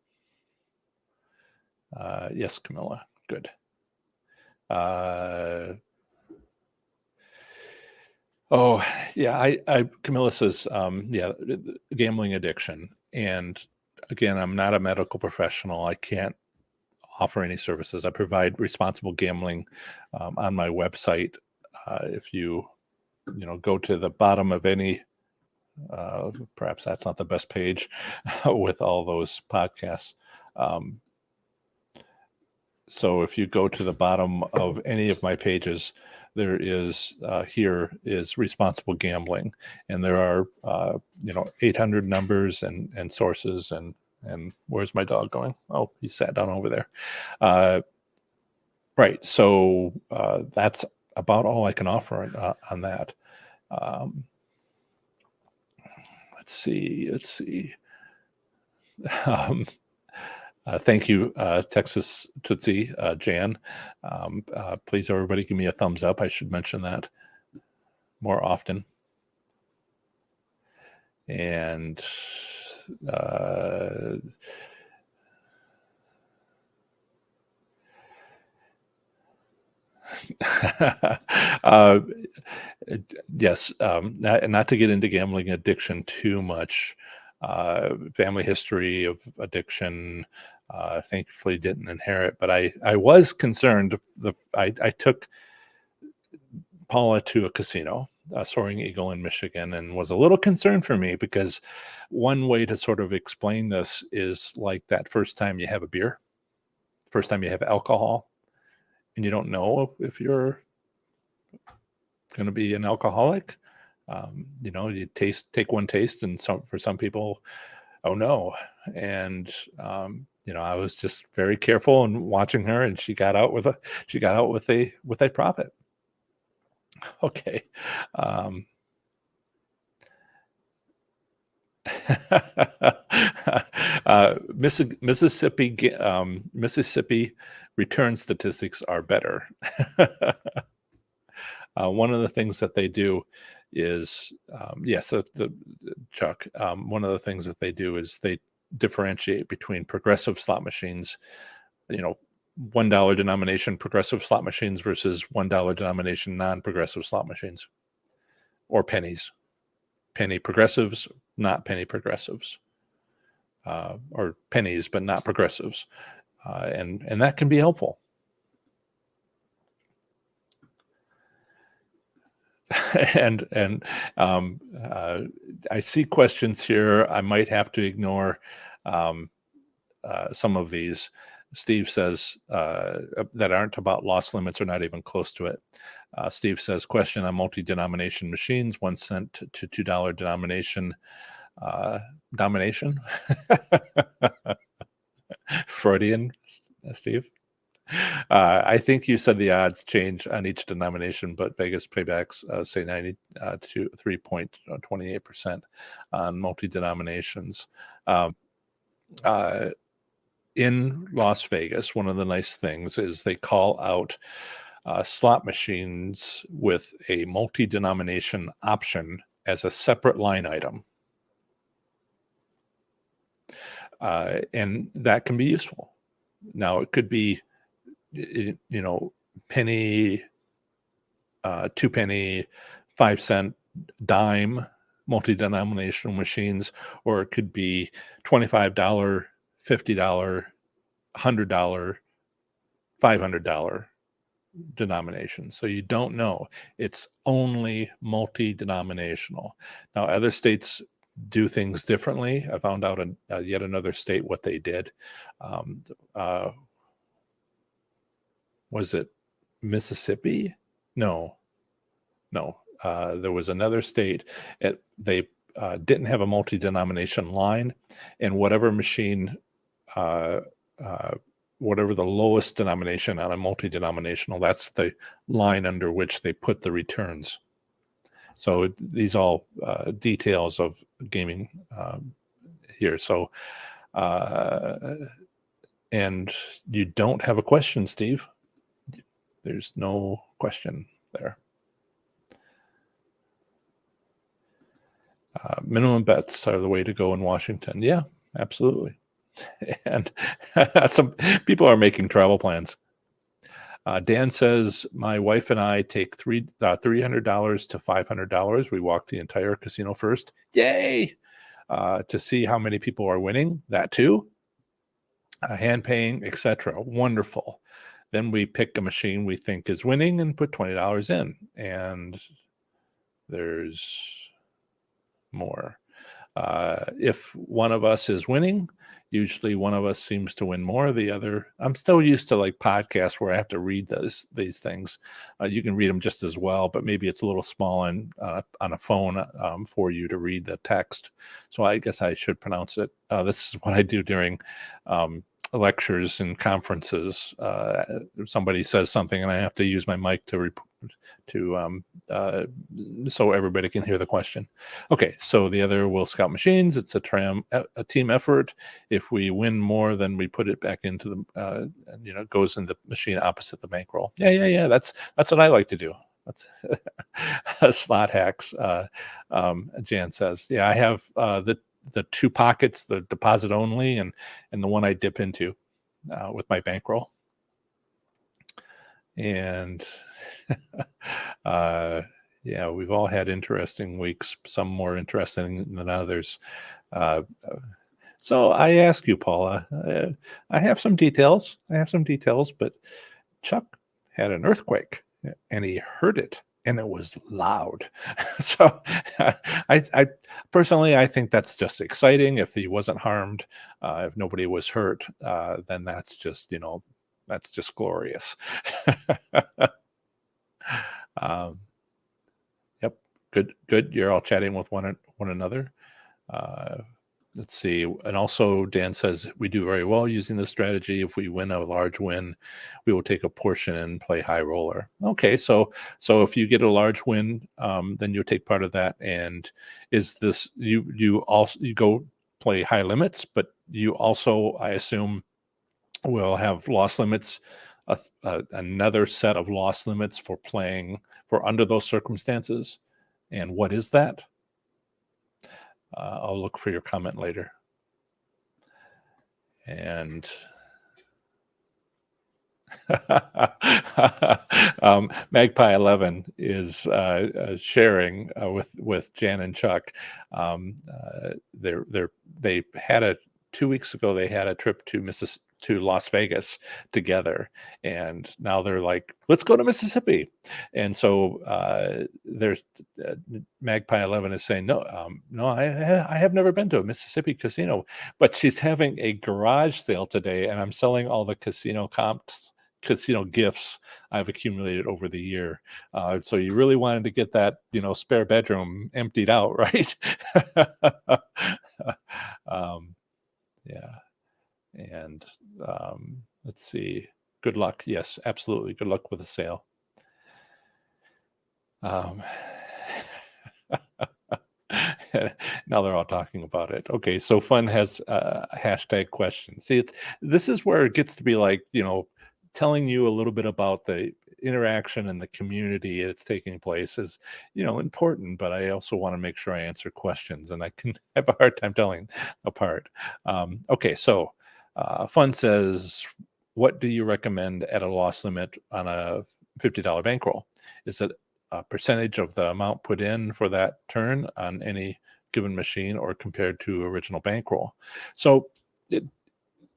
Yes, Camilla. Good. Oh yeah, Camilla says, gambling addiction. And again, I'm not a medical professional. I can't offer any services. I provide responsible gambling on my website. If you go to the bottom of any, perhaps that's not the best page with all those podcasts. So if you go to the bottom of any of my pages, there is here is responsible gambling, and there are 800 numbers and sources, and where's my dog going? Oh, he sat down over there. Right. So that's about all I can offer on that. Let's see. Thank you, Texas Tootsie, Jan. Please, everybody, give me a thumbs up. I should mention that more often. And yes, not to get into gambling addiction too much. Family history of addiction. Thankfully didn't inherit, but I was concerned. I took Paula to a casino, Soaring Eagle in Michigan, and was a little concerned for me, because one way to sort of explain this is like that first time you have a beer, first time you have alcohol, and you don't know if you're going to be an alcoholic. You take one taste, and for some people, oh no. And I was just very careful and watching her, and she got out with a profit. Okay. Um, Mississippi return statistics are better. One of the things that they do is, yes, Chuck. One of the things that they do is they differentiate between progressive slot machines, you know, $1 denomination progressive slot machines versus $1 denomination non-progressive slot machines, or pennies. Penny progressives, not penny progressives, or pennies but not progressives, and that can be helpful. and I see questions here. I might have to ignore um, some of these. Steve says that aren't about loss limits or not even close to it. Steve says, question on multi-denomination machines, 1 cent to $2 denomination. Uh, Domination? Freudian, Steve? I think you said the odds change on each denomination, but Vegas paybacks say 90 to 3.28% on multi denominations. Um, uh, in Las Vegas, one of the nice things is they call out slot machines with a multi denomination option as a separate line item. And that can be useful. Now, it could be, penny, 2 penny, 5 cent, dime multi-denominational machines, or it could be $25, $50, $100, $500 denominations. So you don't know. It's only multi-denominational. Now, other states do things differently. I found out in yet another state what they did. Um, uh, was it Mississippi? No, no. There was another state. They didn't have a multi-denomination line, and whatever machine, uh, uh, whatever the lowest denomination on a multi-denominational, that's the line under which they put the returns. So these all details of gaming here. So, and you don't have a question, Steve. There's no question there. Minimum bets are the way to go in Washington. Yeah, absolutely. And some people are making travel plans. Dan says, my wife and I take $300 to $500. We walk the entire casino first. Yay! To see how many people are winning. That too. Hand paying, etc. Wonderful. Then we pick a machine we think is winning and put $20 in. And there's more. If one of us is winning, usually one of us seems to win more. The other, I'm still used to like podcasts where I have to read these things. You can read them just as well, but maybe it's a little small and on a phone for you to read the text. So I guess I should pronounce it. This is what I do during lectures and conferences. Somebody says something and I have to use my mic to so everybody can hear the question. Okay, so the other will scout machines. It's a team effort. If we win more, then we put it back into the it goes in the machine opposite the bankroll. Yeah. That's what I like to do. That's slot hacks. Jan says, yeah, I have the two pockets, the deposit only, and the one I dip into with my bankroll. And yeah, we've all had interesting weeks, some more interesting than others. So I ask you, Paula, I have some details. But Chuck had an earthquake and he heard it and it was loud. So I personally, I think that's just exciting. If he wasn't harmed, if nobody was hurt, then that's just, that's just glorious. Yep. Good. You're all chatting with one another. let's see. And also, Dan says we do very well using this strategy. If we win a large win, we will take a portion and play high roller. Okay, so if you get a large win, then you'll take part of that. And is this you also you go play high limits, but you also, I assume, will have loss limits, another set of loss limits for playing for under those circumstances. And what is that? I'll look for your comment later. And Magpie 11 is sharing with Jan and Chuck. They had a 2 weeks ago. They had a trip to Las Vegas together, and now they're like, let's go to Mississippi. And so there's Magpie 11 is saying, no, I have never been to a Mississippi casino, but she's having a garage sale today, and I'm selling all the casino gifts I've accumulated over the year. So you really wanted to get that, spare bedroom emptied out, right? Yeah. And let's see. Good luck. Yes, absolutely. Good luck with the sale. Now they're all talking about it. Okay, so Fun has a hashtag question. See, this is where it gets to be like, telling you a little bit about the interaction and the community that's taking place is, important, but I also want to make sure I answer questions, and I can have a hard time telling apart. Okay, so Fun says, what do you recommend at a loss limit on a $50 bankroll? Is it a percentage of the amount put in for that turn on any given machine, or compared to original bankroll? So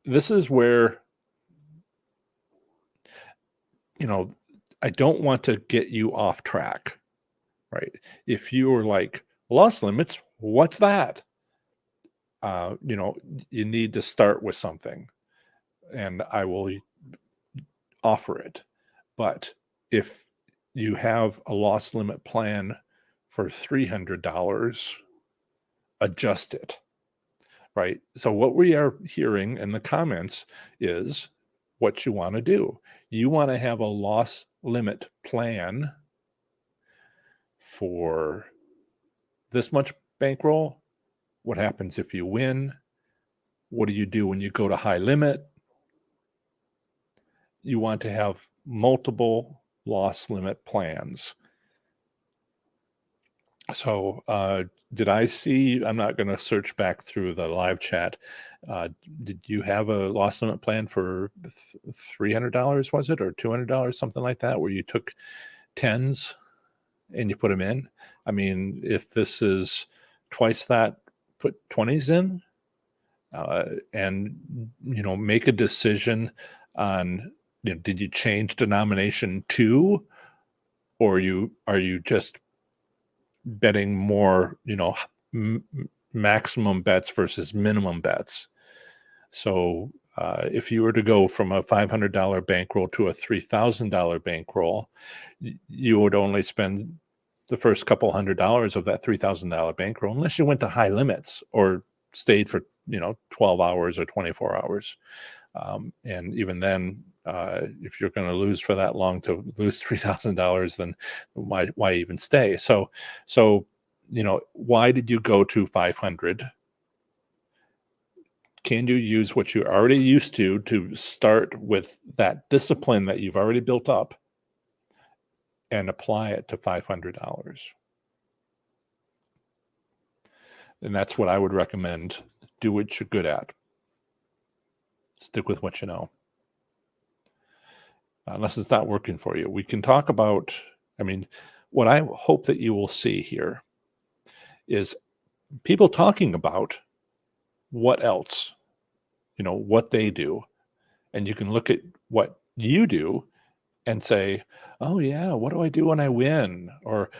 this is where, I don't want to get you off track, right? If you were like, loss limits, what's that? You need to start with something, and I will offer it. But if you have a loss limit plan for $300, adjust it, right? So what we are hearing in the comments is what you want to do. You want to have a loss limit plan for this much bankroll. What happens if you win? What do you do when you go to high limit? You want to have multiple loss limit plans. So did I see, I'm not going to search back through the live chat. Did you have a loss limit plan for $300, was it, or $200, something like that, where you took tens and you put them in? I mean, if this is twice that, put 20s in, and, make a decision on, did you change denomination to, or are you just betting more, maximum bets versus minimum bets? So if you were to go from a $500 bankroll to a $3,000 bankroll, you would only spend the first couple $100 of that $3,000 bankroll, unless you went to high limits or stayed for 12 hours or 24 hours. And even then, if you're going to lose for that long, to lose $3,000, then why even stay? So why did you go to 500? Can you use what you're already used to start with that discipline that you've already built up and apply it to $500? And that's what I would recommend. Do what you're good at. Stick with what you know. Unless it's not working for you. We can talk about, what I hope that you will see here is people talking about what else, what they do. And you can look at what you do and say, oh yeah, what do I do when I win? Or,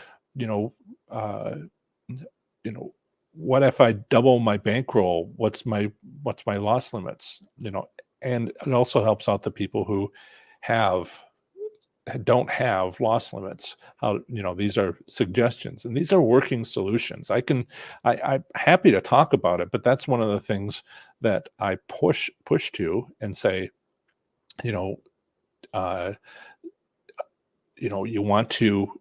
what if I double my bankroll? What's my loss limits? And it also helps out the people who have don't have loss limits. How, these are suggestions and these are working solutions. I'm happy to talk about it, but that's one of the things that I push to and say, you know, uh, you want to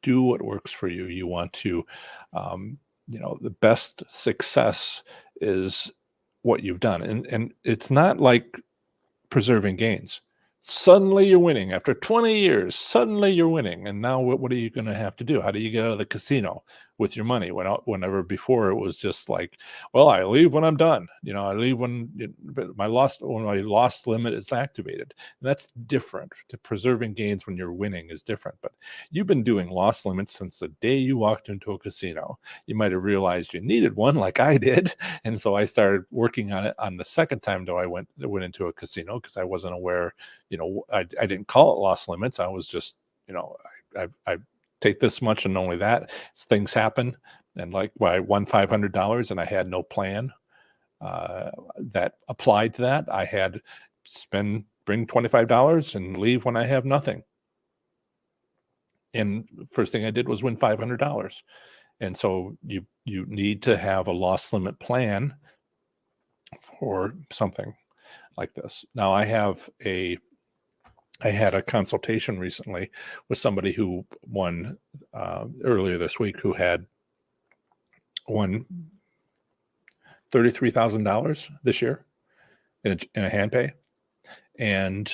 do what works for you. You want to, the best success is what you've done, and it's not like preserving gains. Suddenly you're winning after 20 years. Suddenly you're winning, and now what are you going to have to do? How do you get out of the casino with your money? Whenever before it was just like, well, I leave when I'm done. I leave but when my loss limit is activated. And that's different. To preserving gains when you're winning is different. But you've been doing loss limits since the day you walked into a casino. You might have realized you needed one, like I did, and so I started working on it on the second time though I went into a casino, because I wasn't aware. I didn't call it loss limits. I was just, I take this much and only that. Things happen, and like, well, I won $500 and I had no plan that applied to that. I had bring $25 and leave when I have nothing. And first thing I did was win $500. And so you need to have a loss limit plan for something like this. Now I had a consultation recently with somebody who won earlier this week, who had won $33,000 this year in a hand pay, and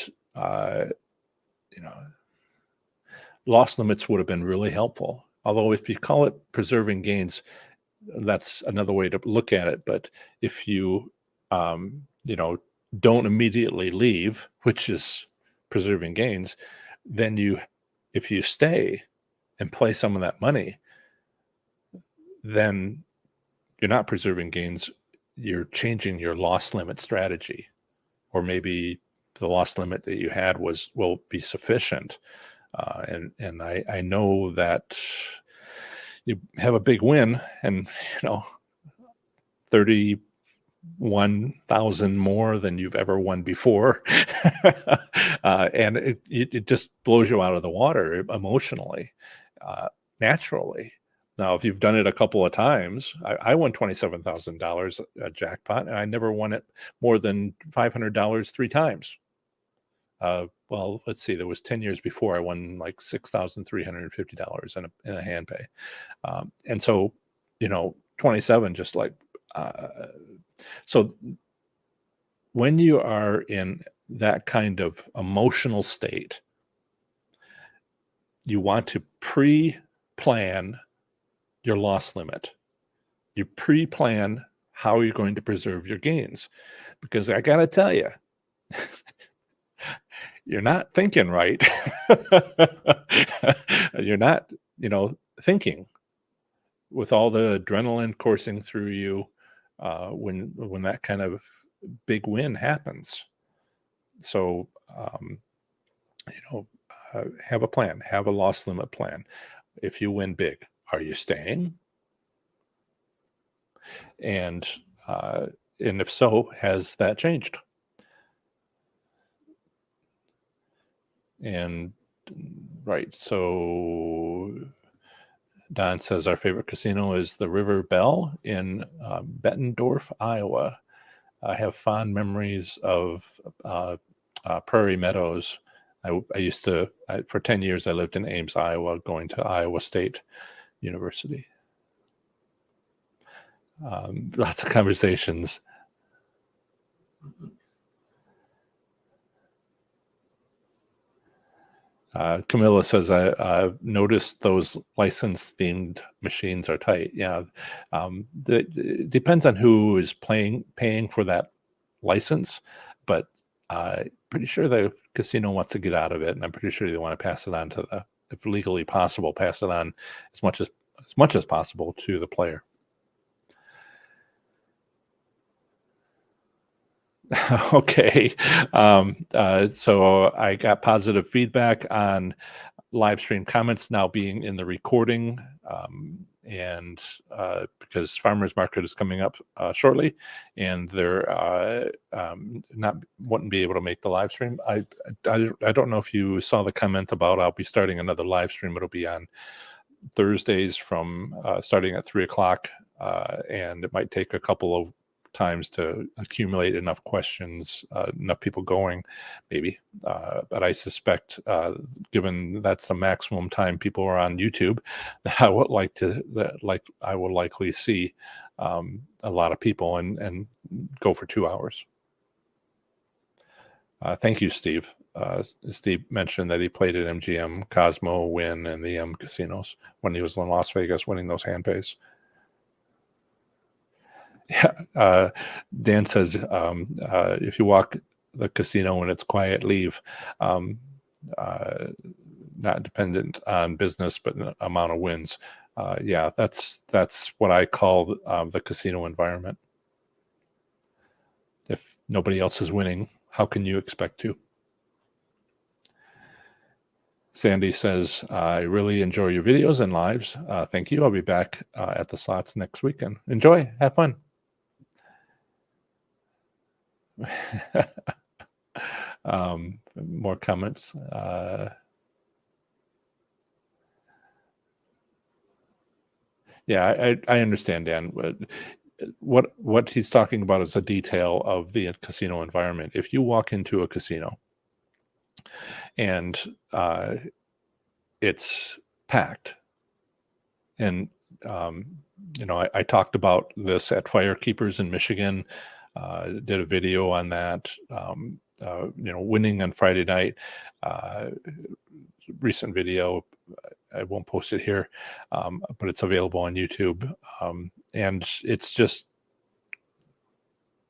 loss limits would have been really helpful. Although if you call it preserving gains, that's another way to look at it. But if you don't immediately leave, which is preserving gains, then if you stay and play some of that money, then you're not preserving gains. You're changing your loss limit strategy, or maybe the loss limit that you had will be sufficient. And I know that you have a big win, and 31,000 more than you've ever won before. And it just blows you out of the water emotionally, naturally. Now, if you've done it a couple of times, I won $27,000 jackpot, and I never won it more than $500 three times. Well, let's see, there was 10 years before I won like $6,350 in a hand pay. And so, 27, just like, so when you are in that kind of emotional state, you want to pre-plan your loss limit. You pre-plan how you're going to preserve your gains, because I got to tell you, you're not thinking right. You're not, thinking with all the adrenaline coursing through you when that kind of big win happens. So, have a plan, have a loss limit plan. If you win big, are you staying? And if so, has that changed? And right, so Don says our favorite casino is the River Bell in Bettendorf, Iowa. I have fond memories of Prairie Meadows. I used to, for 10 years, I lived in Ames, Iowa, going to Iowa State University. Lots of conversations. Camilla says, I've noticed those license-themed machines are tight. Yeah, it depends on who is paying for that license, but pretty sure the casino wants to get out of it, and I'm pretty sure they want to pass it on to if legally possible, pass it on as much as possible to the player. Okay. So I got positive feedback on live stream comments now being in the recording, and because farmers market is coming up shortly, and they're not wouldn't be able to make the live stream. I don't know if you saw the comment about I'll be starting another live stream. It'll be on Thursdays from starting at 3 o'clock, and it might take a couple of times to accumulate enough questions, enough people going, maybe. But I suspect, given that's the maximum time people are on YouTube, that I would I will likely see a lot of people and go for 2 hours. Thank you, Steve. Steve mentioned that he played at MGM, Cosmo, Wynn, and the casinos when he was in Las Vegas winning those hand pays. Yeah. Dan says, if you walk the casino and it's quiet, leave. Not dependent on business, but amount of wins. Yeah, that's what I call the casino environment. If nobody else is winning, how can you expect to? Sandy says, I really enjoy your videos and lives. Thank you. I'll be back at the slots next weekend. Enjoy. Have fun. More comments. Yeah, I understand, Dan. What he's talking about is a detail of the casino environment. If you walk into a casino and it's packed, and I talked about this at Firekeepers in Michigan. Did a video on that. Winning on Friday night. Recent video. I won't post it here, but it's available on YouTube. And it's just,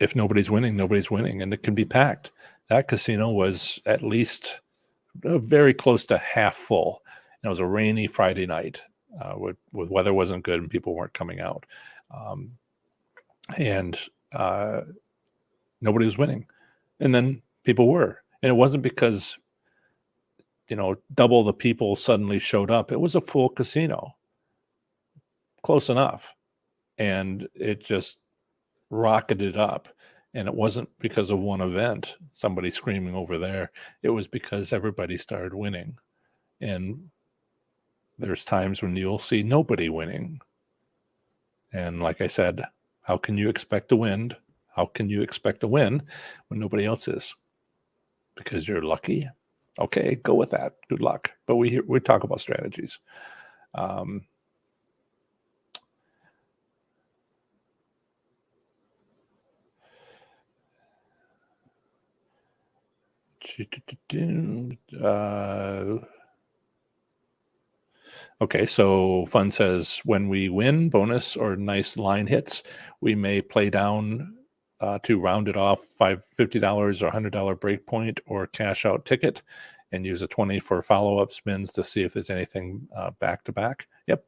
if nobody's winning, nobody's winning, and it can be packed. That casino was at least very close to half full. And it was a rainy Friday night with weather wasn't good and people weren't coming out. And nobody was winning. And then people were. And it wasn't because, double the people suddenly showed up. It was a full casino. Close enough. And it just rocketed up. And it wasn't because of one event, somebody screaming over there. It was because everybody started winning. And there's times when you'll see nobody winning. And like I said, how can you expect to win? How can you expect to win when nobody else is? Because you're lucky? Okay, go with that. Good luck. But we talk about strategies. Okay, so Fun says, when we win bonus or nice line hits, we may play down to round it off $50 or $100 break point or cash out ticket and use a 20 for follow-up spins to see if there's anything back to back. Yep.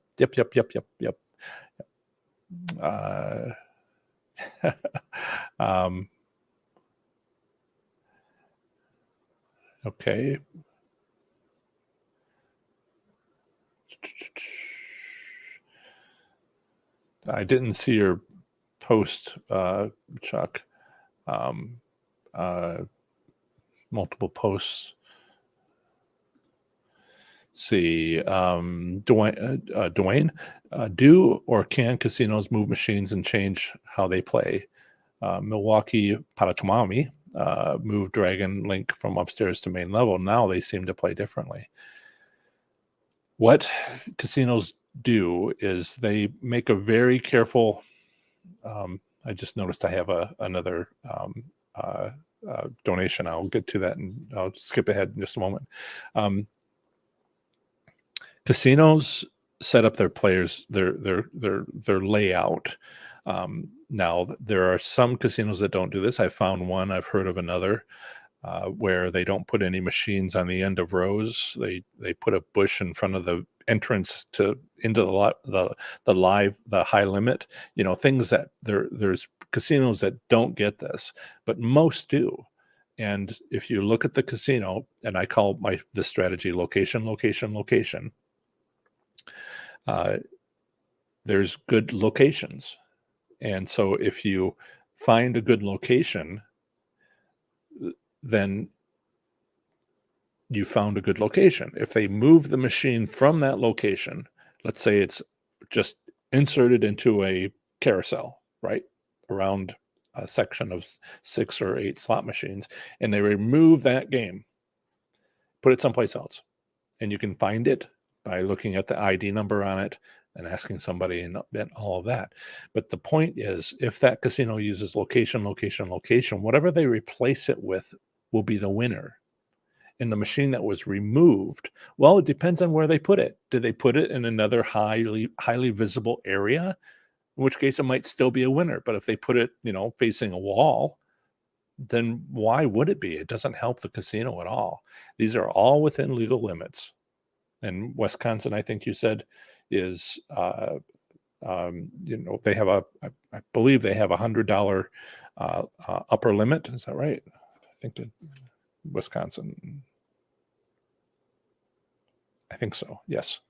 Okay. I didn't see your post, Chuck. Multiple posts. Let's see, Dwayne, do or can casinos move machines and change how they play? Milwaukee Paratomami moved Dragon Link from upstairs to main level. Now they seem to play differently. What casinos do is they make a very careful. I just noticed I have another donation. I'll get to that, and I'll skip ahead in just a moment. Casinos set up their players, their layout. Now there are some casinos that don't do this. I found one. I've heard of another where they don't put any machines on the end of rows. They put a bush in front of the entrance into the high limit. Things that there's casinos that don't get this, but most do. And if you look at the casino, and I call this strategy location, location, location, uh, there's good locations. And so if you find a good location, then you found a good location. If they move the machine from that location, let's say it's just inserted into a carousel, right? Around a section of 6 or 8 slot machines, and they remove that game, put it someplace else. And you can find it by looking at the ID number on it and asking somebody and all of that. But the point is, if that casino uses location, location, location, whatever they replace it with will be the winner. And the machine that was removed, well, it depends on where they put it. Did they put it in another highly visible area? In which case it might still be a winner. But if they put it, facing a wall, then why would it be? It doesn't help the casino at all. These are all within legal limits. And Wisconsin, I think you said, is they have I believe they have $100 upper limit. Is that right? I think that Wisconsin. I think so. Yes.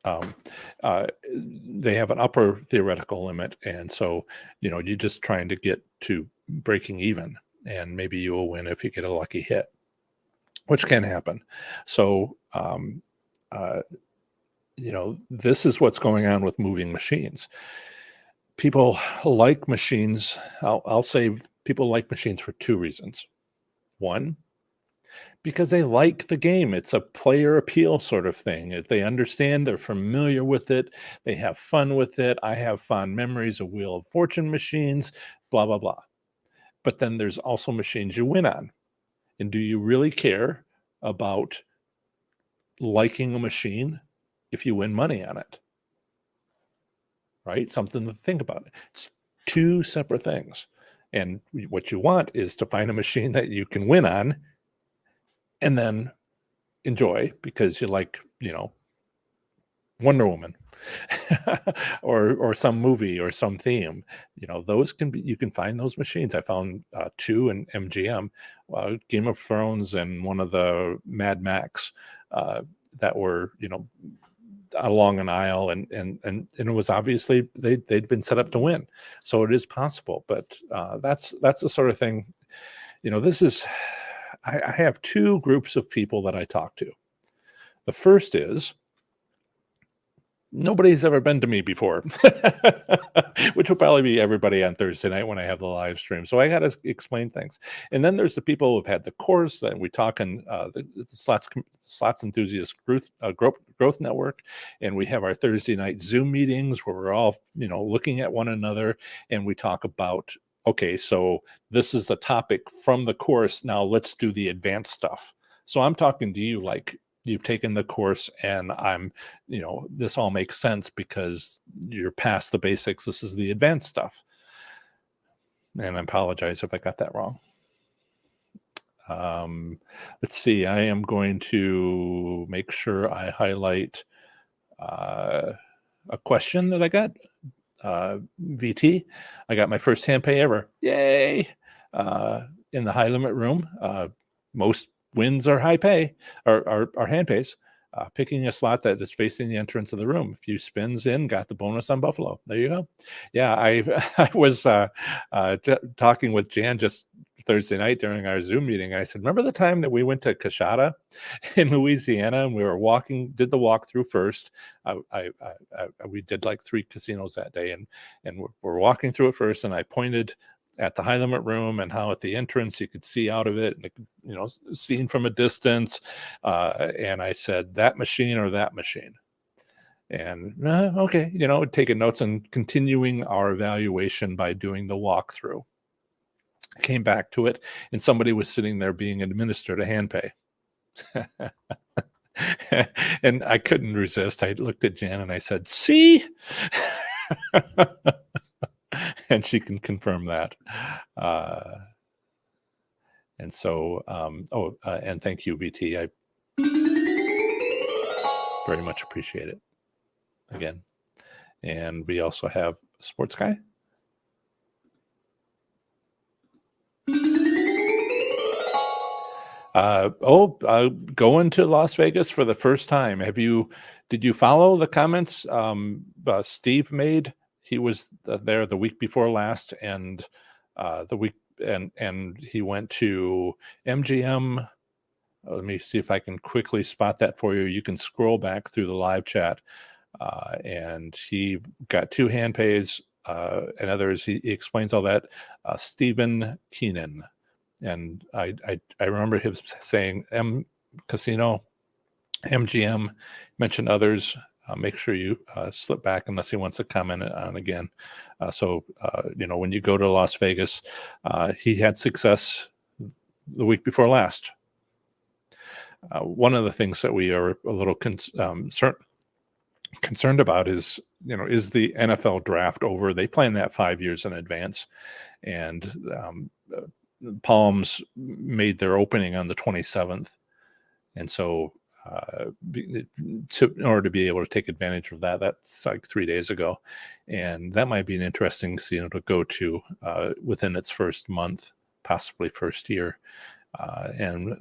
They have an upper theoretical limit, and so you're just trying to get to breaking even, and maybe you will win if you get a lucky hit, which can happen. So this is what's going on with moving machines. People like machines. I'll say people like machines for 2 reasons. One, because they like the game. It's a player appeal sort of thing. If they understand, they're familiar with it, they have fun with it. I have fond memories of Wheel of Fortune machines, blah, blah, blah. But then there's also machines you win on. And do you really care about liking a machine if you win money on it? Right? Something to think about. It's 2 separate things. And what you want is to find a machine that you can win on and then enjoy because you like, Wonder Woman or some movie or some theme. Those you can find those machines. I found 2 in MGM, Game of Thrones and one of the Mad Max that were, along an aisle, and it was obviously they'd been set up to win. So it is possible, but that's the sort of thing. This is I have 2 groups of people that I talk to. The first is nobody's ever been to me before, which will probably be everybody on Thursday night when I have the live stream. So I got to explain things. And then there's the people who've had the course that we talk in the Slots Enthusiast Growth Network. And we have our Thursday night Zoom meetings where we're all, looking at one another and we talk about, okay, so this is a topic from the course. Now let's do the advanced stuff. So I'm talking to you like you've taken the course and I'm, this all makes sense because you're past the basics. This is the advanced stuff. And I apologize if I got that wrong. Let's see. I am going to make sure I highlight a question that I got. VT, I got my first hand pay ever. Yay! In the high limit room. Most wins are high pay, or hand pays. Picking a slot that is facing the entrance of the room. A few spins in, got the bonus on Buffalo. There you go. Yeah, I was talking with Jan just Thursday night during our Zoom meeting. I said, remember the time that we went to Coshada in Louisiana and we were did the walkthrough first. We did like 3 casinos that day, and we're walking through it first, and I pointed at the high limit room and how at the entrance you could see out of it, and seen from a distance. And I said, that machine or that machine. And okay, taking notes and continuing our evaluation by doing the walkthrough. I came back to it, and somebody was sitting there being administered a hand pay. And I couldn't resist. I looked at Jan and I said, see? And she can confirm that. And so, and thank you, VT. I very much appreciate it again. And we also have Sports Guy. Going to Las Vegas for the first time. Did you follow the comments Steve made? He was there the week before last, and the week and he went to MGM. Let me see if I can quickly spot that for you. You can scroll back through the live chat, and he got two hand pays and others. He explains all that. Stephen Keenan. And I remember him saying Casino, MGM, mention others. Make sure you slip back unless he wants to comment on again. When you go to Las Vegas, he had success the week before last. One of the things that we are a little concerned about is the NFL draft over? They plan that 5 years in advance, and Palms made their opening on the 27th, and so in order to be able to take advantage of that, that's like 3 days ago, and that might be an interesting casino to go to within its first month, possibly first year. And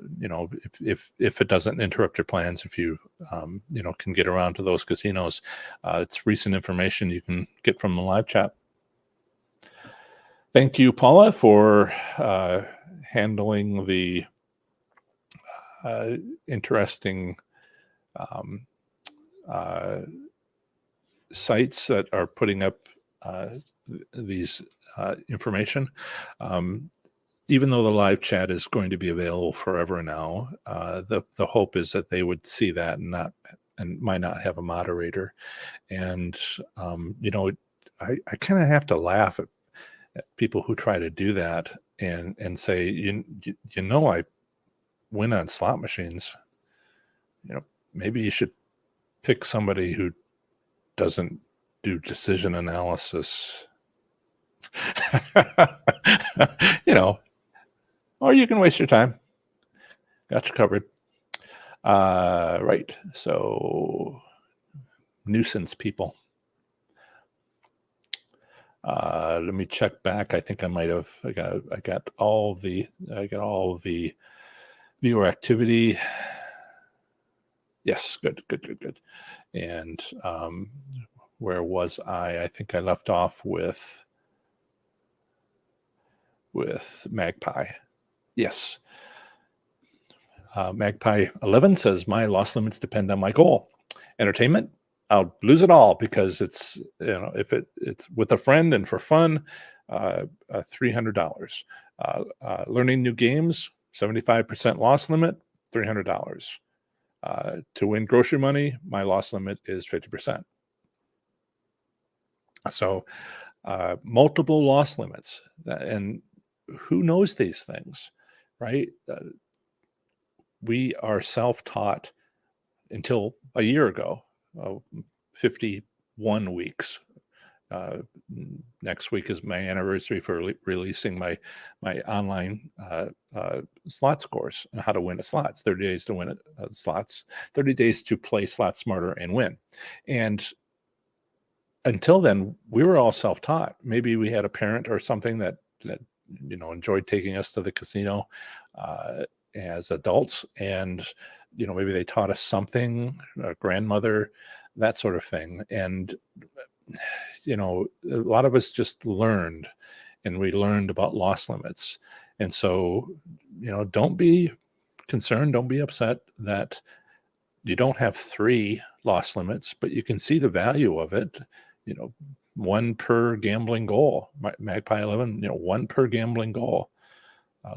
if it doesn't interrupt your plans, if you can get around to those casinos, it's recent information you can get from the live chat. Thank you, Paula, for handling the interesting sites that are putting up these information. Even though the live chat is going to be available forever now, the hope is that they would see that and might not have a moderator. And I kind of have to laugh at people who try to do that and say, I win on slot machines. Maybe you should pick somebody who doesn't do decision analysis. Or you can waste your time. Got you covered. Right. So nuisance people. Let me check back. I think I might have. I got all the viewer activity. Yes, good. And where was I? I think I left off with Magpie. Yes. Magpie 11 says, my loss limits depend on my goal. Entertainment, I'll lose it all because it's, if it's with a friend and for fun, $300. Learning new games, 75% loss limit, $300. To win grocery money, my loss limit is 50%. So multiple loss limits. And who knows these things, right? We are self-taught until a year ago, 51 weeks. Next week is my anniversary for releasing my online slots course on how to win a slots. 30 days to win slots. 30 days to play slots smarter and win. And until then, we were all self-taught. Maybe we had a parent or something that enjoyed taking us to the casino as adults, and maybe they taught us something, a grandmother, that sort of thing. And a lot of us just learned, and we learned about loss limits. And so don't be concerned, don't be upset that you don't have 3 loss limits, but you can see the value of it. One per gambling goal. Magpie 11, 1 per gambling goal.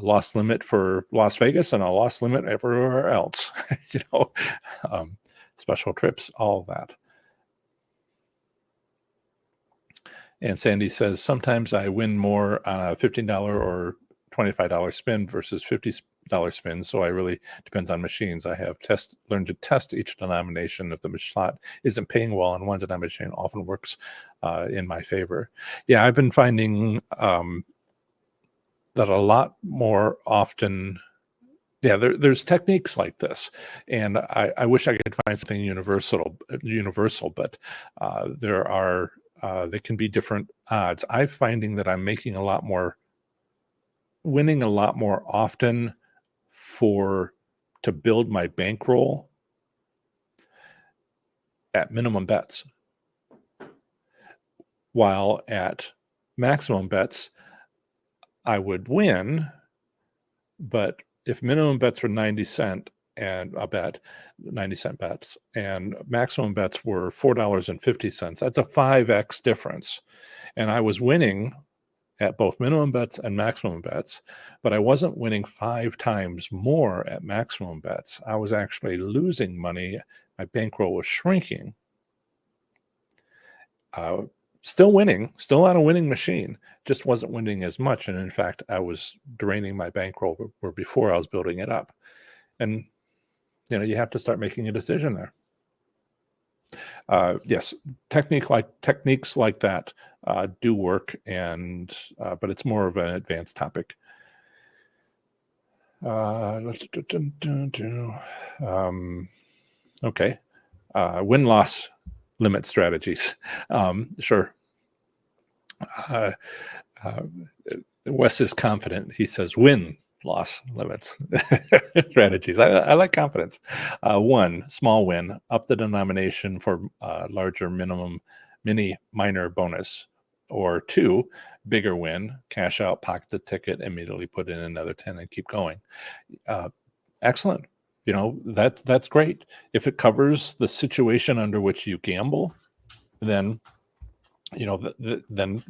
Loss limit for Las Vegas and a loss limit everywhere else. Special trips, all of that. And Sandy says, sometimes I win more on a $15 or $25 spin versus $50 spin. So I really depends on machines. I have learned to test each denomination. If the slot isn't paying well on one denomination, often works in my favor. Yeah, I've been finding that a lot more often. Yeah, there's techniques like this, and I wish I could find something universal, but there are they can be different odds. I'm finding that I'm winning a lot more often to build my bankroll at minimum bets, while at maximum bets, I would win. But if minimum bets were 90 cent and a bet, 90 cent bets, and maximum bets were $4.50, that's a 5x difference. And I was winning at both minimum bets and maximum bets, but I wasn't winning 5 times more at maximum bets. I was actually losing money. My bankroll was shrinking. Still winning, still on a winning machine, just wasn't winning as much. And in fact, I was draining my bankroll before I was building it up. And you have to start making a decision there. Yes, techniques like that do work, but it's more of an advanced topic. Okay, win-loss limit strategies. Sure. Wes is confident. He says win-loss limits strategies. I like confidence. 1, small win, up the denomination for larger minor bonus. Or 2, bigger win, cash out, pocket the ticket, immediately put in another 10 and keep going. Excellent. That's great. If it covers the situation under which you gamble, then then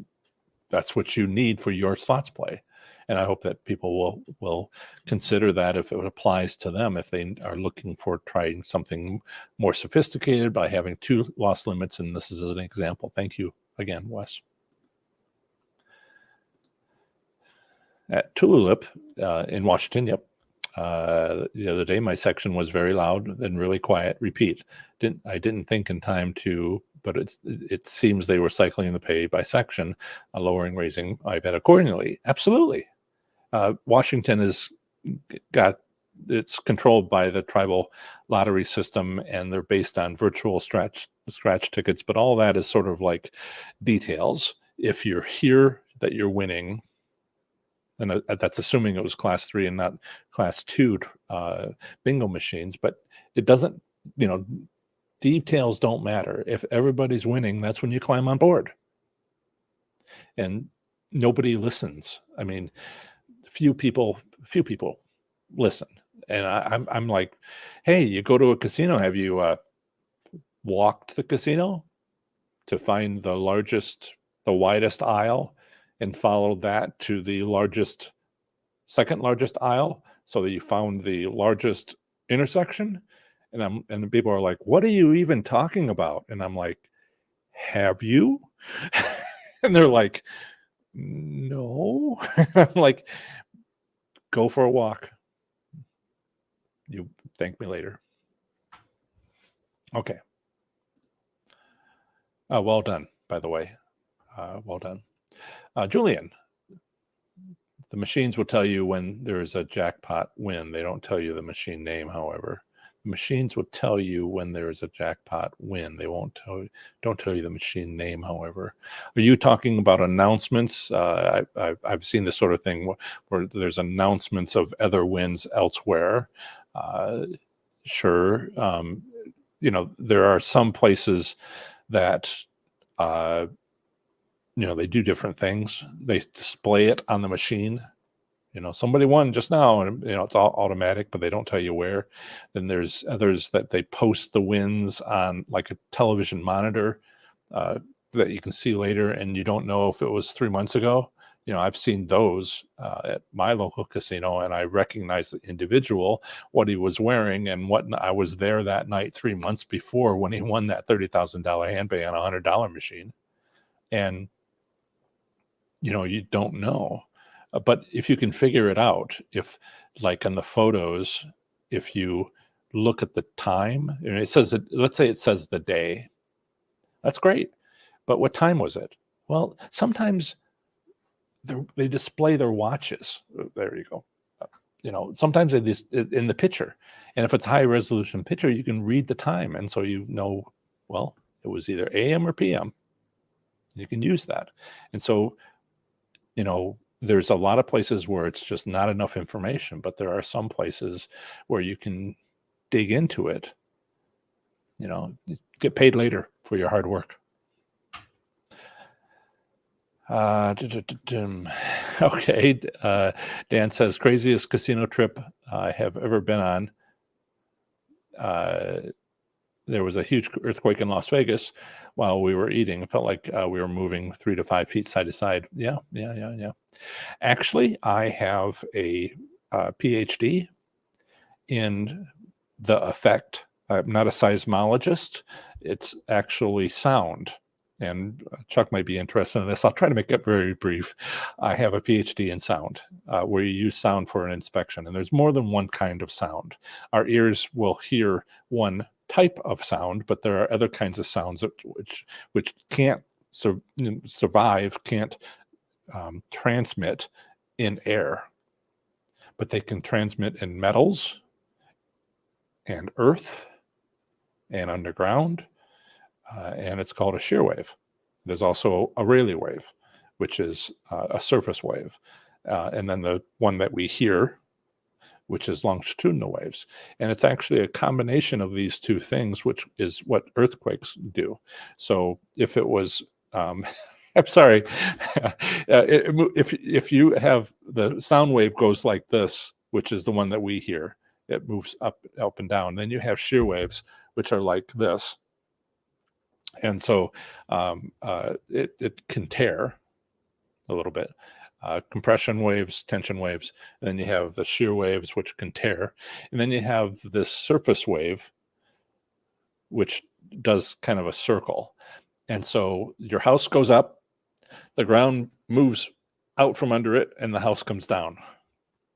that's what you need for your slots play. And I hope that people will consider that if it applies to them, if they are looking for trying something more sophisticated by having 2 loss limits. And this is an example. Thank you again, Wes. At Tulip in Washington, yep. The other day, my section was very loud and really quiet. Repeat. I didn't think in time to, but it seems they were cycling the pay by section, lowering, raising. I bet accordingly. Absolutely. Washington it's controlled by the tribal lottery system, and they're based on virtual scratch tickets. But all that is sort of like details. If you're here, that you're winning. And that's assuming it was class 3 and not class 2 bingo machines. But it doesn't, details don't matter. If everybody's winning, that's when you climb on board. And nobody listens. I mean, few people listen. And I'm like, hey, you go to a casino. Have you walked the casino to find the widest aisle? And followed that to the second largest aisle, so that you found the largest intersection. And the people are like, "What are you even talking about?" And I'm like, "Have you?" And they're like, "No." I'm like, "Go for a walk. You thank me later." Okay. Well done, by the way. Well done. Julian, the machines will tell you when there is a jackpot win. They don't tell you the machine name, however. The machines will tell you when there is a jackpot win. They don't tell you the machine name, however. Are you talking about announcements? I've seen this sort of thing where there's announcements of other wins elsewhere. Sure. There are some places that they do different things. They display it on the machine. Somebody won just now, and it's all automatic, but they don't tell you where. Then there's others that they post the wins on like a television monitor that you can see later, and you don't know if it was 3 months ago. I've seen those at my local casino, and I recognize the individual, what he was wearing, and what I was there that night 3 months before when he won that $30,000 handbag on a $100 machine. And you don't know. But if you can figure it out, if like on the photos, if you look at the time, and it says, let's say it says the day, that's great. But what time was it? Well, sometimes they display their watches. There you go. Sometimes they just in the picture. And if it's high resolution picture, you can read the time. And so well, it was either AM or PM. You can use that. And so, there's a lot of places where it's just not enough information, but there are some places where you can dig into it, get paid later for your hard work. Okay. Dan says, craziest casino trip I have ever been on. There was a huge earthquake in Las Vegas while we were eating. It felt like we were moving 3 to 5 feet side to side. Yeah. Actually, I have a PhD in the effect. I'm not a seismologist. It's actually sound. And Chuck might be interested in this. I'll try to make it very brief. I have a PhD in sound, where you use sound for an inspection. And there's more than one kind of sound. Our ears will hear one type of sound, but there are other kinds of sounds which can't survive, can't transmit in air, but they can transmit in metals and earth and underground, and it's called a shear wave. There's also a Rayleigh wave, which is a surface wave, and then the one that we hear, which is longitudinal waves. And it's actually a combination of these two things, which is what earthquakes do. So if it was, I'm sorry, if you have the sound wave goes like this, which is the one that we hear, it moves up and down. Then you have shear waves, which are like this. And so it can tear a little bit. Compression waves, tension waves, and then you have the shear waves, which can tear, and then you have this surface wave, which does kind of a circle. And so your house goes up, the ground moves out from under it, and the house comes down.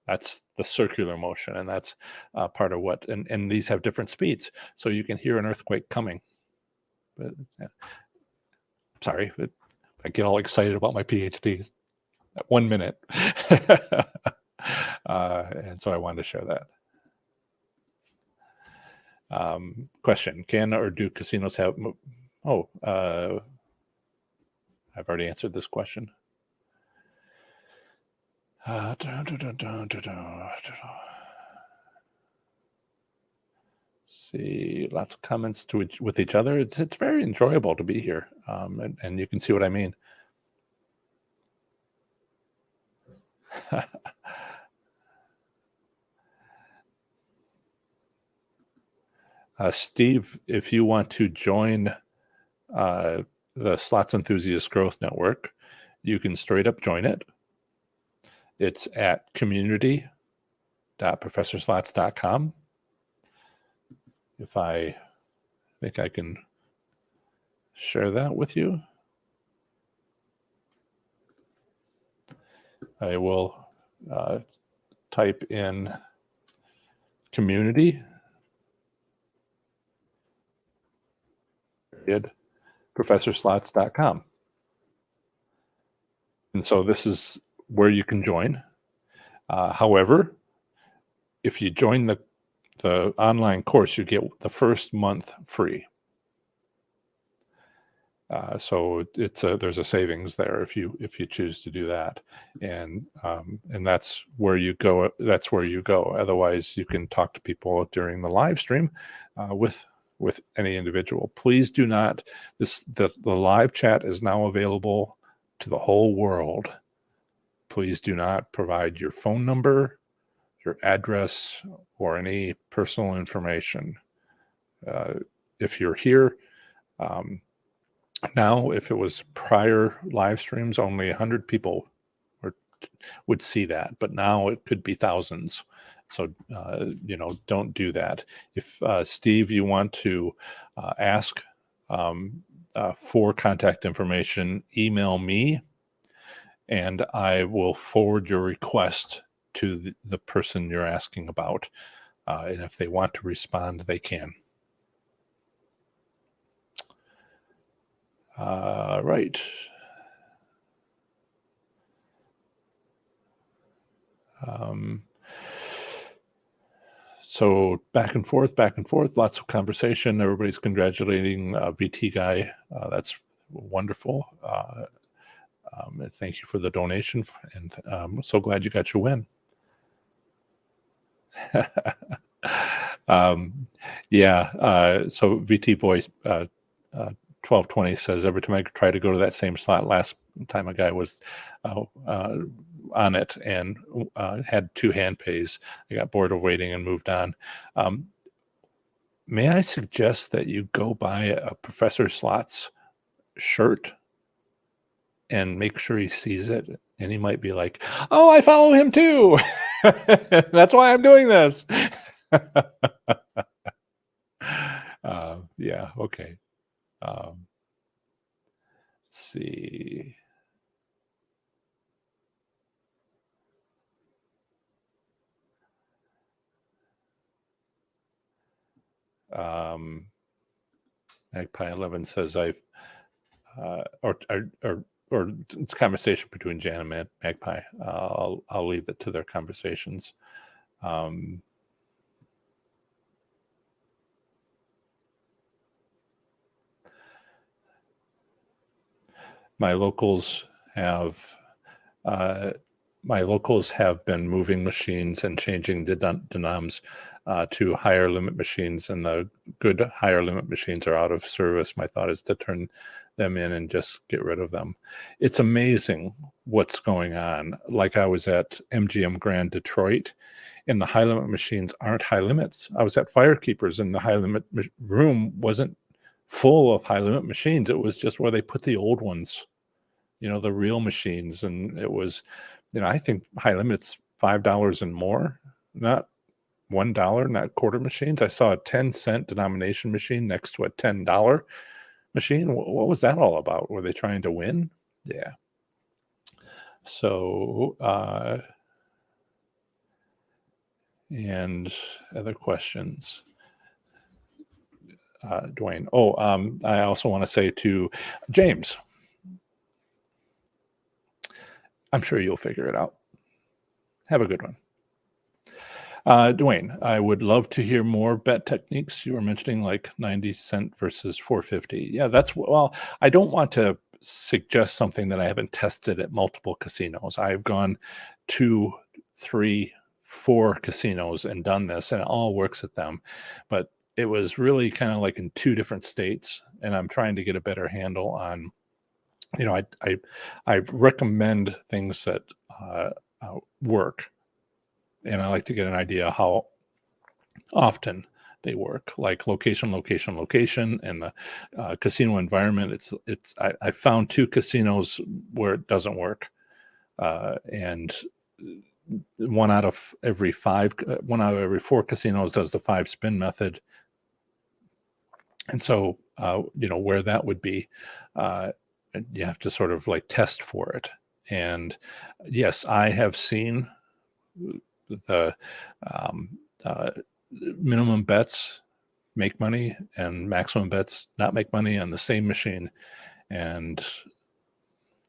That's the circular motion, and that's part of what, and these have different speeds, so you can hear an earthquake coming. But, sorry, I get all excited about my PhDs. 1 minute. And so I wanted to share that. Question, can or do casinos have, I've already answered this question. See, lots of comments with each other. It's very enjoyable to be here, and you can see what I mean. Steve, if you want to join the Slots Enthusiast Growth Network, you can straight up join it. It's at community.professorslots.com. If I think I can share that with you. I will type in community, professorslots.com. And so this is where you can join. However, if you join the online course, you get the first month free. So there's a savings there if you choose to do that, and that's where you go. That's where you go. Otherwise, you can talk to people during the live stream with any individual. Please do not. The live chat is now available to the whole world. Please do not provide your phone number, your address, or any personal information. If you're here. Now, if it was prior live streams, only 100 people would see that, but now it could be thousands. So, don't do that. If Steve, you want to ask for contact information, email me, and I will forward your request to the person you're asking about. And if they want to respond, they can. Right. So back and forth, lots of conversation. Everybody's congratulating VT guy. That's wonderful. And thank you for the donation, and so glad you got your win. um, yeah. So VT Boy 1220 says every time I try to go to that same slot, last time a guy was uh, uh, on it and had two hand pays. I got bored of waiting and moved on. Um, may I suggest that you go buy a Professor Slots shirt and make sure he sees it? And he might be like, "Oh, I follow him too. That's why I'm doing this." Yeah, okay. Um, let's see. Um, Magpie 11 says I've or it's a conversation between Jan and Magpie. I'll leave it to their conversations. Um, my locals have uh, been moving machines and changing the denoms to higher limit machines, and the good higher limit machines are out of service. My thought is to turn them in and just get rid of them. It's amazing what's going on. Like, I was at MGM Grand Detroit, and the high limit machines aren't high limits. I was at Firekeepers, and the high limit room wasn't full of high limit machines. It was just where they put the old ones, the real machines. And it was, I think high limits $5 and more, not $1, not quarter machines. I saw a 10-cent denomination machine next to a $10 machine. What was that all about? Were they trying to win? Yeah. So, and other questions? Dwayne. Oh, I also want to say to James, I'm sure you'll figure it out. Have a good one. Dwayne, I would love to hear more bet techniques. You were mentioning like 90-cent versus 450. Yeah, well, I don't want to suggest something that I haven't tested at multiple casinos. I've gone 2, 3, 4 casinos and done this, and it all works at them. But it was really kind of like in 2 different states, and I'm trying to get a better handle on, I recommend things that work, and I like to get an idea how often they work, like location, location, location, and the casino environment. I found 2 casinos where it doesn't work, and one out of every 4 casinos does the 5 spin method. And so, where that would be, you have to sort of like test for it. And yes, I have seen the minimum bets make money and maximum bets not make money on the same machine. And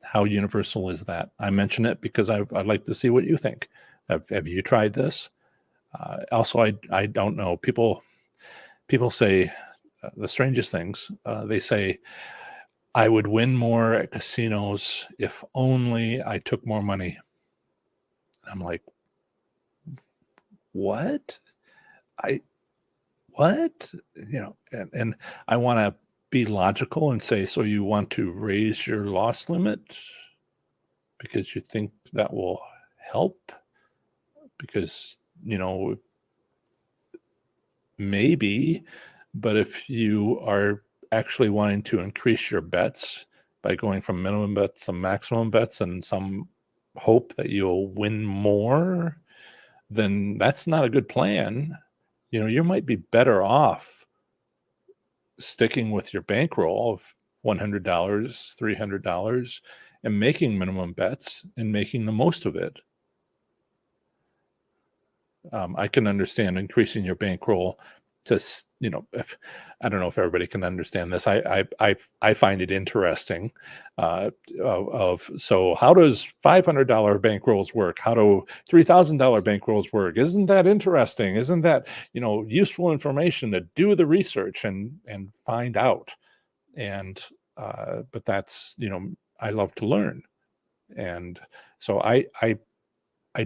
how universal is that? I mention it because I'd like to see what you think. Have you tried this? Also, I don't know. People say the strangest things. They say, I would win more at casinos if only I took more money. I'm like, what? What? And I want to be logical and say, so you want to raise your loss limit because you think that will help? Because, maybe, but if you are actually wanting to increase your bets by going from minimum bets to maximum bets and some hope that you'll win more, then that's not a good plan. You might be better off sticking with your bankroll of $100, $300, and making minimum bets and making the most of it. I can understand increasing your bankroll to, if I don't know if everybody can understand this. I find it interesting. So how does $500 bankrolls work? How do $3,000 bankrolls work? Isn't that interesting? Isn't that useful information to do the research and find out? And but that's I love to learn. And so I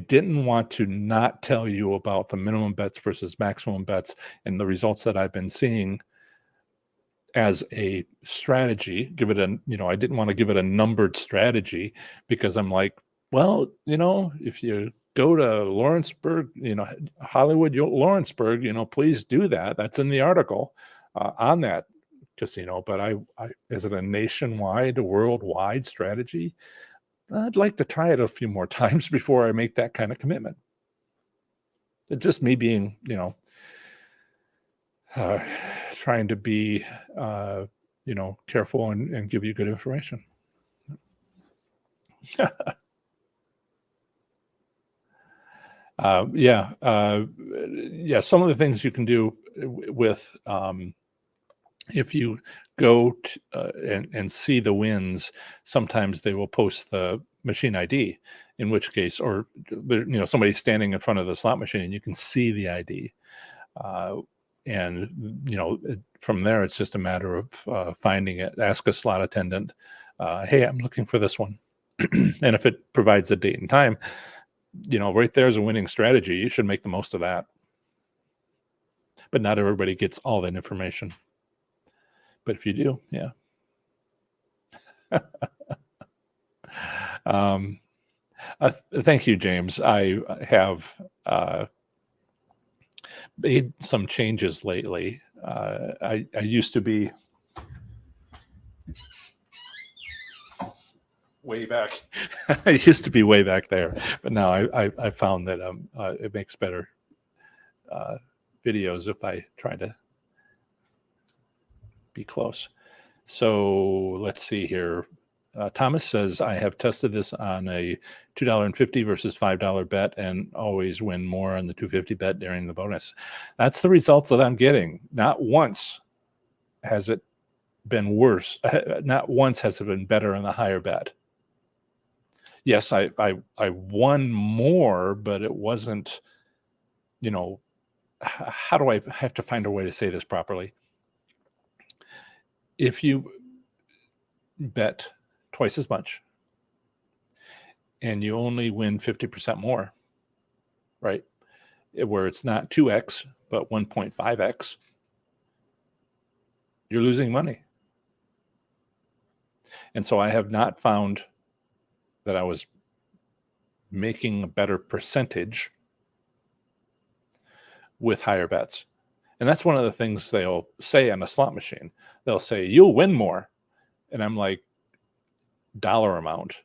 didn't want to not tell you about the minimum bets versus maximum bets and the results that I've been seeing as a strategy. Give it a, I didn't want to give it a numbered strategy because I'm like, well, if you go to Lawrenceburg, Hollywood, Lawrenceburg, please do that. That's in the article on that casino. But is it a nationwide, worldwide strategy? I'd like to try it a few more times before I make that kind of commitment. It's just me being, uh, trying to be, careful and give you good information. Yeah, yeah. Some of the things you can do with if you go and see the wins, sometimes they will post the machine ID. In which case, or somebody's standing in front of the slot machine and you can see the ID. Uh, and from there, it's just a matter of finding it. Ask a slot attendant, "Hey, I'm looking for this one," and if it provides a date and time, right there's a winning strategy. You should make the most of that. But not everybody gets all that information. But if you do, yeah. um, Thank you, James. I have made some changes lately. I used to be way back. I used to be way back there, but now I found that it makes better videos if I try to be close. So let's see here. Thomas says, I have tested this on a $2.50 versus $5 bet and always win more on the 250 bet during the bonus. That's the results that I'm getting. Not once has it been worse. Not once has it been better on the higher bet. Yes, I won more, but it wasn't, how do I have to find a way to say this properly? If you bet twice as much and you only win 50% more, right? Where it's not 2x, but 1.5x, you're losing money. And so I have not found that I was making a better percentage with higher bets. And that's one of the things they'll say on a slot machine. They'll say, you'll win more. And I'm like, dollar amount,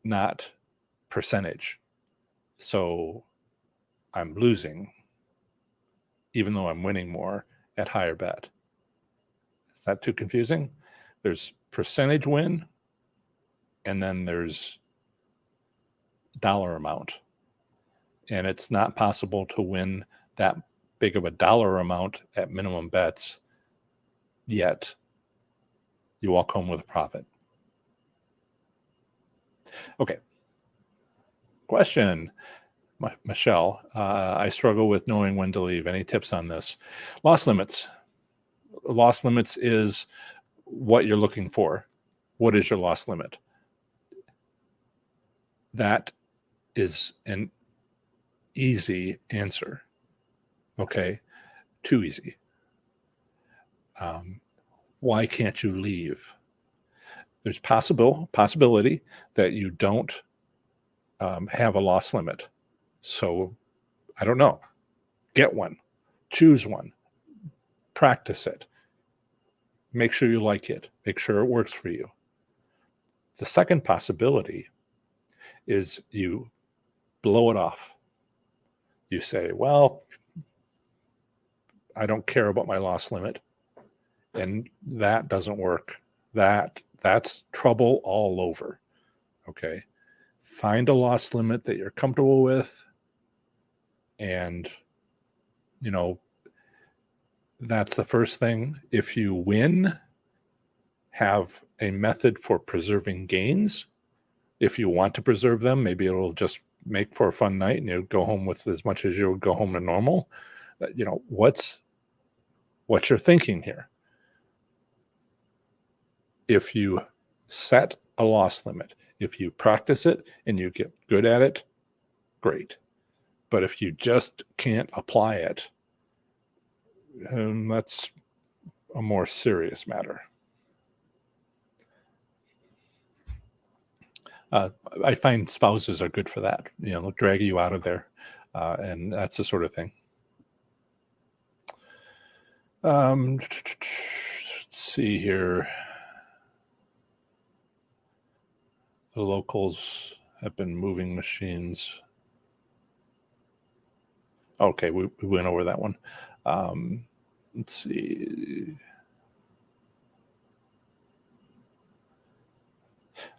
not percentage. So I'm losing, even though I'm winning more at higher bet. Is that too confusing? There's percentage win, and then there's dollar amount. And it's not possible to win that big of a dollar amount at minimum bets, yet you walk home with a profit. Okay. Question. Michelle, I struggle with knowing when to leave. Any tips on this? Loss limits. Loss limits is what you're looking for. What is your loss limit? That is an easy answer. Okay. Too easy. Why can't you leave? There's possibility that you don't have a loss limit. So I don't know. Get one. Choose one. Practice it. Make sure you like it. Make sure it works for you. The second possibility is you blow it off. You say, well, I don't care about my loss limit. And that doesn't work. That's trouble all over. Okay. Find a loss limit that you're comfortable with. And, that's the first thing. If you win, have a method for preserving gains. If you want to preserve them, maybe it'll just make for a fun night and you'll go home with as much as you would go home to normal. What's your thinking here? If you set a loss limit, If you practice it and you get good at it, great. But if you just can't apply it, that's a more serious matter. I find spouses are good for that. They'll drag you out of there, and that's the sort of thing. Let's see here. The locals have been moving machines. Okay, we went over that one. Let's see.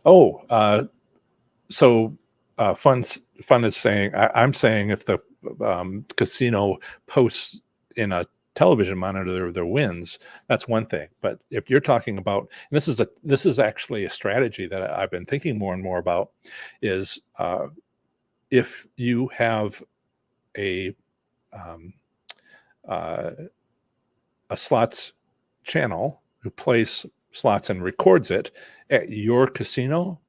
Oh, so fun is saying, I'm saying if the casino posts in a television monitor their wins, that's one thing. But if you're talking about, and this is actually a strategy that I've been thinking more and more about, is if you have a um, uh, a slots channel who plays slots and records it at your casino.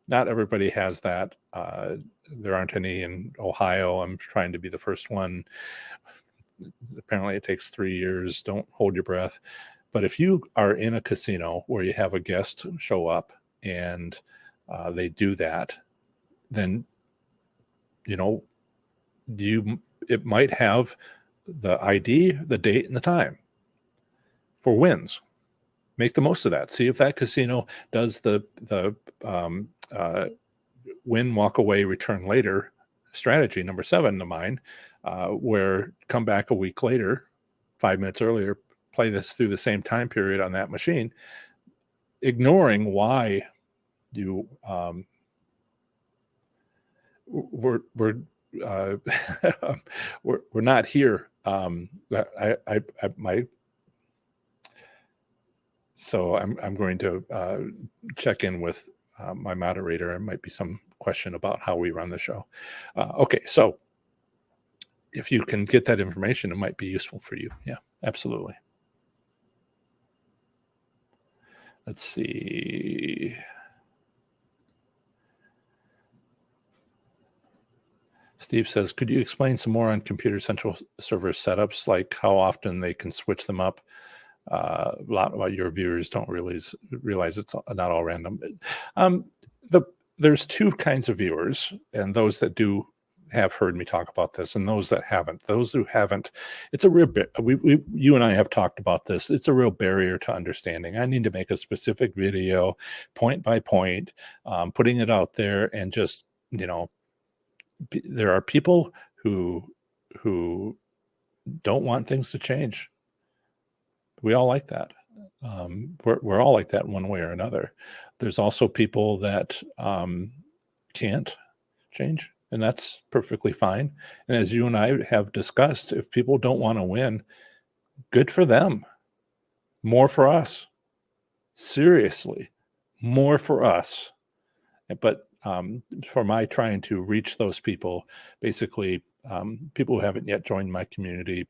Not everybody has that. There aren't any in Ohio. I'm trying to be the first one. Apparently, it takes 3 years. Don't hold your breath. But if you are in a casino where you have a guest show up and they do that, then it might have the ID, the date, and the time for wins. Make the most of that. See if that casino does the win, walk away, return later strategy, number 7 to mine, where come back a week later, 5 minutes earlier, play this through the same time period on that machine, ignoring why you we're we're not here. So I'm going to check in with my moderator. There might be some question about how we run the show. Okay, so if you can get that information, it might be useful for you. Yeah, absolutely. Let's see. Steve says, could you explain some more on Computer Central server setups, like how often they can switch them up? A lot of your viewers don't realize it's not all random. There's 2 kinds of viewers, and those that do have heard me talk about this, and those that haven't. Those who haven't, it's a real bit. You and I have talked about this. It's a real barrier to understanding. I need to make a specific video, point by point, putting it out there, and just there are people who don't want things to change. We all like that. We're all like that one way or another. There's also people that can't change, and that's perfectly fine. And as you and I have discussed, if people don't want to win, good for them. More for us. Seriously, more for us. But for my trying to reach those people, basically people who haven't yet joined my community,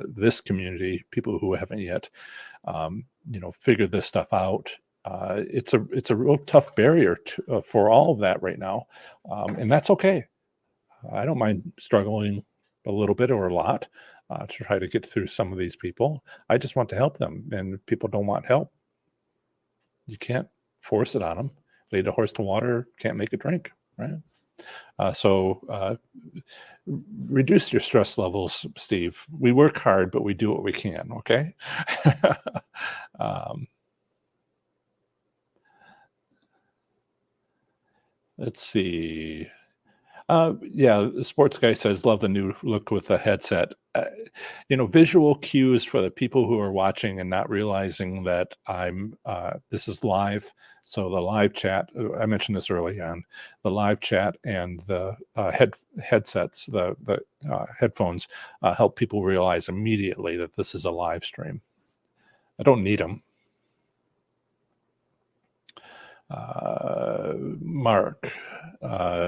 this community, people who haven't yet, figured this stuff out. It's a real tough barrier for all of that right now, and that's okay. I don't mind struggling a little bit or a lot to try to get through some of these people. I just want to help them, and if people don't want help, you can't force it on them. Lead a horse to water, can't make it drink, right? So reduce your stress levels, Steve. We work hard, but we do what we can, okay? Let's see. Yeah, the sports guy says, love the new look with the headset. Visual cues for the people who are watching and not realizing that this is live. So the live chat, I mentioned this early on, the live chat and the headsets, the headphones help people realize immediately that this is a live stream. I don't need them. Mark,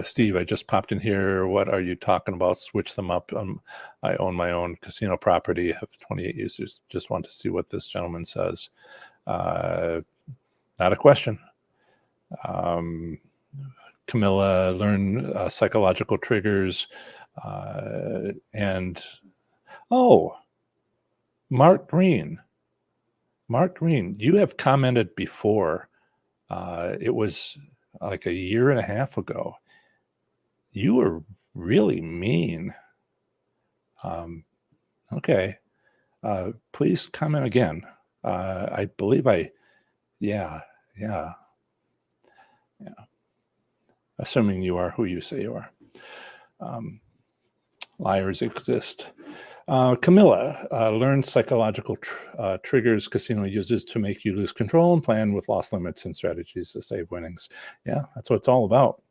Steve, I just popped in here. What are you talking about? Switch them up. I own my own casino property, have 28 users. Just want to see what this gentleman says. Not a question. Camilla, learn psychological triggers, and oh, Mark Green. Mark Green, you have commented before. It was like a year and a half ago. You were really mean. Okay. Please comment again. I believe yeah, yeah, yeah. Assuming you are who you say you are. Liars exist. Camilla, learn psychological triggers casino uses to make you lose control and plan with loss limits and strategies to save winnings. Yeah, that's what it's all about.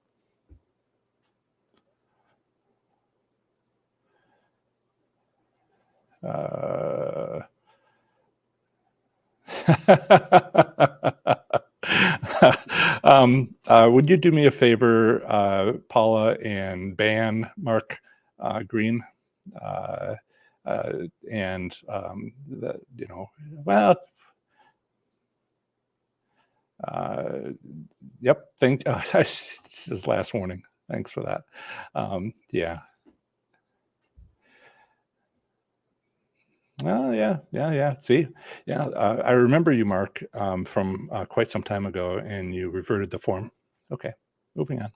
Would you do me a favor, Paula, and ban Mark Green? And well, yep. His last warning. Thanks for that. Yeah. Oh, yeah. See, yeah, I remember you, Mark, from quite some time ago, and you reverted the form. Okay, moving on.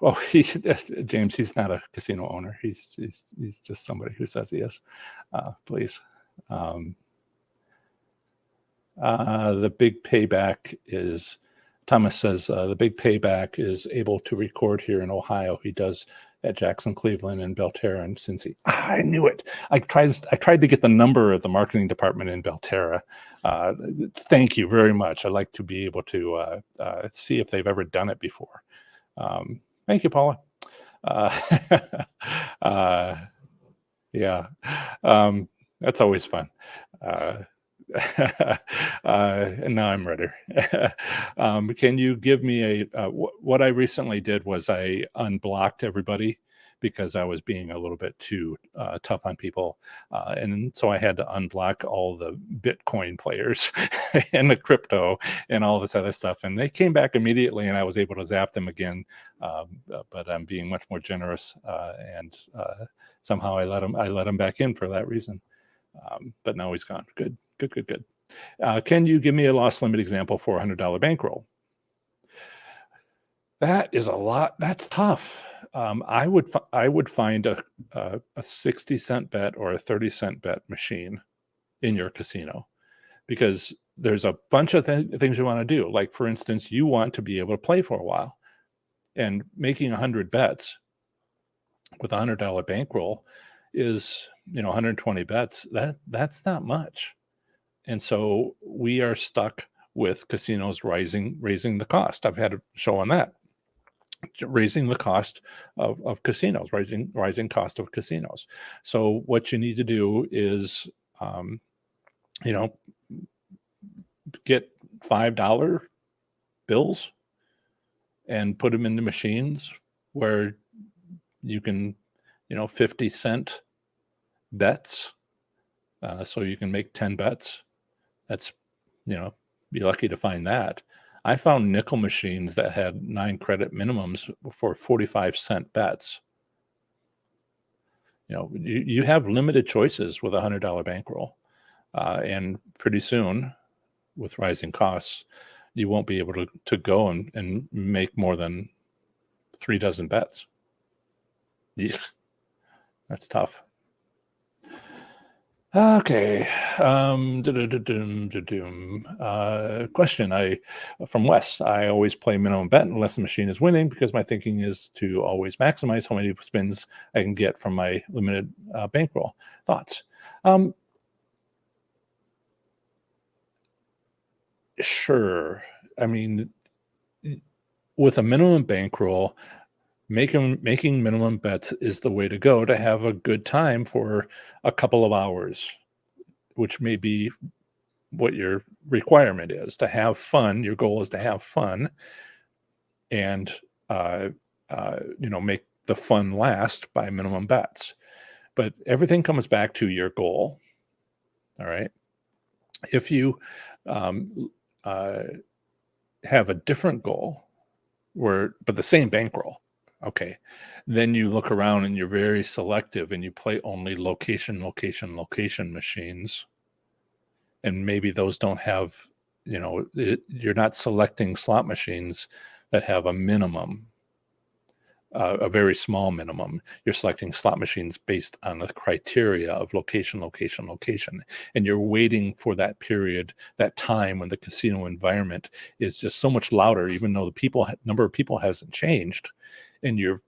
Well, James, he's not a casino owner. He's just somebody who says he is. Please. The big payback is, Thomas says, the big payback is able to record here in Ohio. He does at Jackson, Cleveland, and Belterra and Cincy. I knew it. I tried to get the number of the marketing department in Belterra. Thank you very much. I'd like to be able to see if they've ever done it before. Thank you, Paula. Yeah, that's always fun. And now I'm ready. Can you give me what I recently did was I unblocked everybody because I was being a little bit too tough on people. And so I had to unblock all the Bitcoin players and the crypto and all this other stuff. And they came back immediately and I was able to zap them again. But I'm being much more generous. And somehow I let him back in for that reason. But now he's gone. Good. Can you give me a loss limit example for a $100 bankroll? That is a lot. That's tough. I would find a 60-cent bet or a 30-cent bet machine in your casino, because there's a bunch of things you want to do. Like, for instance, you want to be able to play for a while, and making 100 bets with a $100 bankroll is 120 bets. That's not much. And so we are stuck with casinos raising the cost. I've had a show on that, raising the cost of casinos, rising cost of casinos. So what you need to do is, get $5 bills and put them into machines where you can, 50-cent bets. So you can make 10 bets. That's, be lucky to find that. I found nickel machines that had 9 credit minimums for 45-cent bets. You have limited choices with a $100 bankroll. And pretty soon, with rising costs, you won't be able to go and make more than 3 dozen bets. Yeah. That's tough. Okay. Question from Wes. I always play minimum bet unless the machine is winning, because my thinking is to always maximize how many spins I can get from my limited bankroll. Thoughts? Sure. I mean, with a minimum bankroll, making minimum bets is the way to go to have a good time for a couple of hours, which may be what your requirement is, to have fun. Your goal is to have fun and, make the fun last by minimum bets. But everything comes back to your goal. All right. If you have a different goal, but the same bankroll. Okay. Then you look around and you're very selective and you play only location machines. And maybe those don't have, you're not selecting slot machines that have a minimum, a very small minimum. You're selecting slot machines based on the criteria of location. And you're waiting for that period, that time when the casino environment is just so much louder, even though the number of people hasn't changed. And you're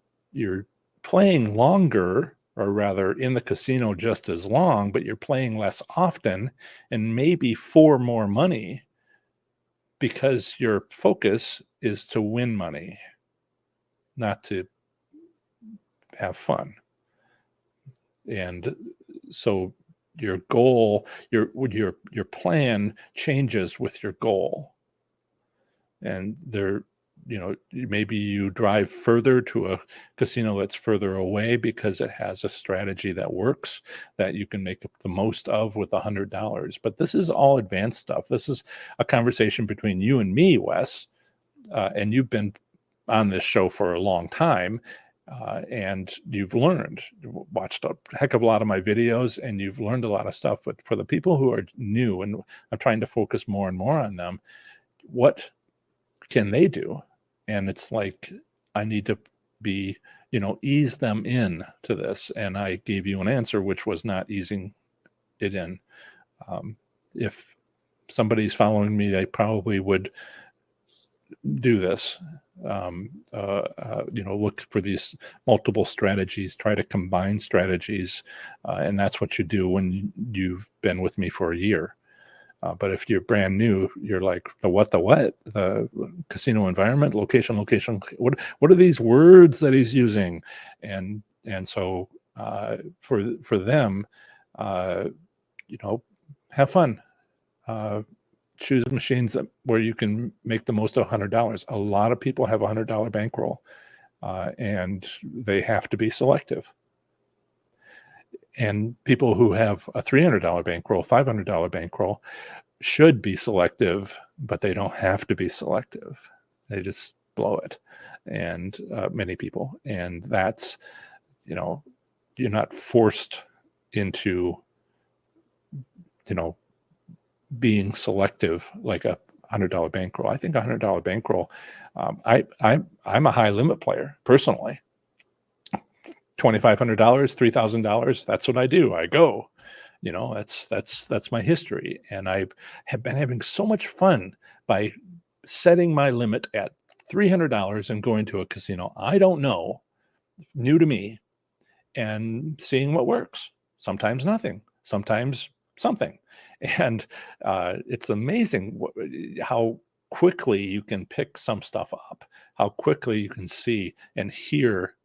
playing longer, or rather in the casino just as long, but you're playing less often and maybe for more money because your focus is to win money, not to have fun. And so your goal, your plan changes with your goal. And maybe you drive further to a casino that's further away because it has a strategy that works that you can make the most of with $100. But this is all advanced stuff. This is a conversation between you and me, Wes, and you've been on this show for a long time, and you've watched a heck of a lot of my videos, and you've learned a lot of stuff. But for the people who are new, and I'm trying to focus more and more on them, what can they do? And it's like, I need to ease them in to this. And I gave you an answer, which was not easing it in. If somebody's following me, they probably would do this. Look for these multiple strategies, try to combine strategies. And that's what you do when you've been with me for a year. But if you're brand new, you're like, the casino environment, location. What are these words that he's using? And so for them, have fun. Choose machines where you can make the most of $100. A lot of people have $100 bankroll, and they have to be selective. And people who have a $300 bankroll, $500 bankroll should be selective, but they don't have to be selective. They just blow it. And many people. And that's, you're not forced into, being selective like a $100 bankroll. I think $100 bankroll, I'm a high limit player personally. $2,500, $3,000. That's what I do. I go, that's my history. And I have been having so much fun by setting my limit at $300 and going to a casino I don't know, new to me, and seeing what works. Sometimes nothing, sometimes something. And it's amazing how quickly you can pick some stuff up, how quickly you can see and hear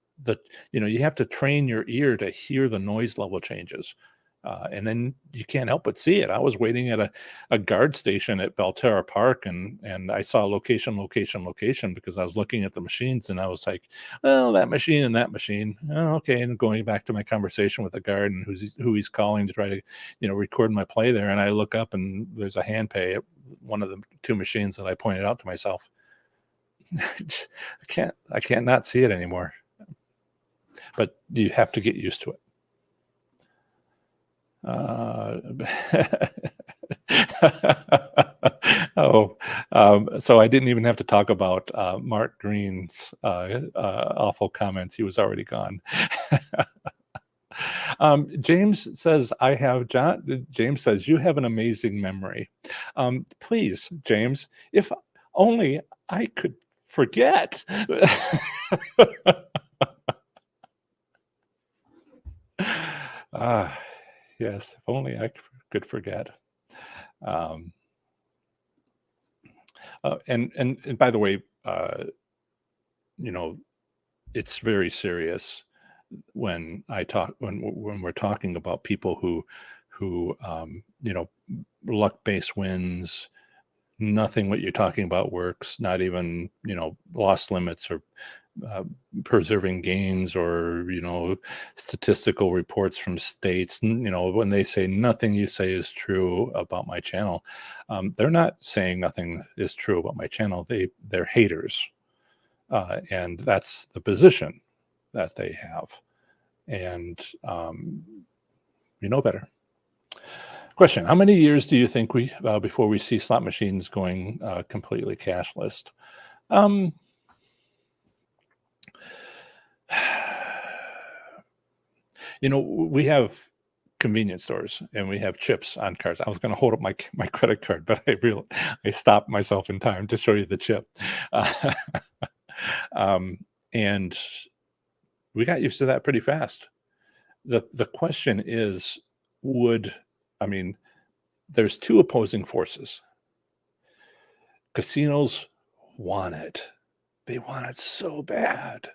you have to train your ear to hear the noise level changes. And then you can't help but see it. I was waiting at a guard station at Belterra Park, and I saw location because I was looking at the machines, and I was like, well, that machine and that machine. Oh, okay. And going back to my conversation with the guard and who he's calling to try to, record my play there. And I look up and there's a hand pay at one of the two machines that I pointed out to myself. I can't not see it anymore. But you have to get used to it. So I didn't even have to talk about Mark Green's awful comments. He was already gone. James says, James says, you have an amazing memory. Please, James, if only I could forget. Yes, if only I could forget. And by the way, it's very serious when we're talking about people who luck-based wins. Nothing what you're talking about works. Not even lost limits or preserving gains or statistical reports from states. When they say nothing you say is true about my channel, they're not saying nothing is true about my channel. They're haters. and that's the position that they have. And you know better. Question: how many years do you think we before we see slot machines going completely cashless? Um, we have convenience stores and we have chips on cards. I was going to hold up my credit card, but I stopped myself in time to show you the chip. Uh, um, and we got used to that pretty fast. The question is, would I mean, there's two opposing forces. Casinos want it. They want it so bad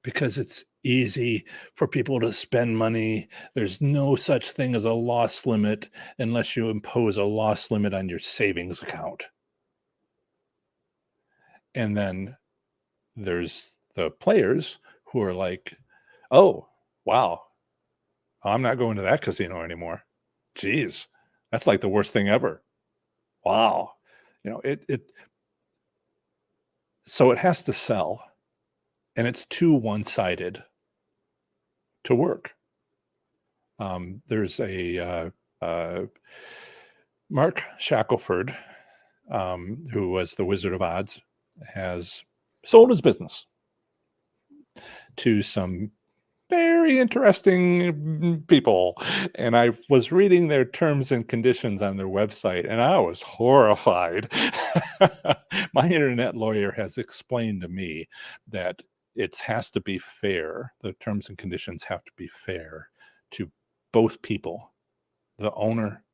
because it's easy for people to spend money. There's no such thing as a loss limit unless you impose a loss limit on your savings account. And then there's the players who are like, "Oh, wow, I'm not going to that casino anymore. Geez, that's like the worst thing ever. Wow." It so it has to sell, and it's too one-sided to work. There's Mark Shackelford, who was the Wizard of Odds, has sold his business to some very interesting people. And I was reading their terms and conditions on their website, and I was horrified. My internet lawyer has explained to me that it has to be fair. The terms and conditions have to be fair to both people, the owner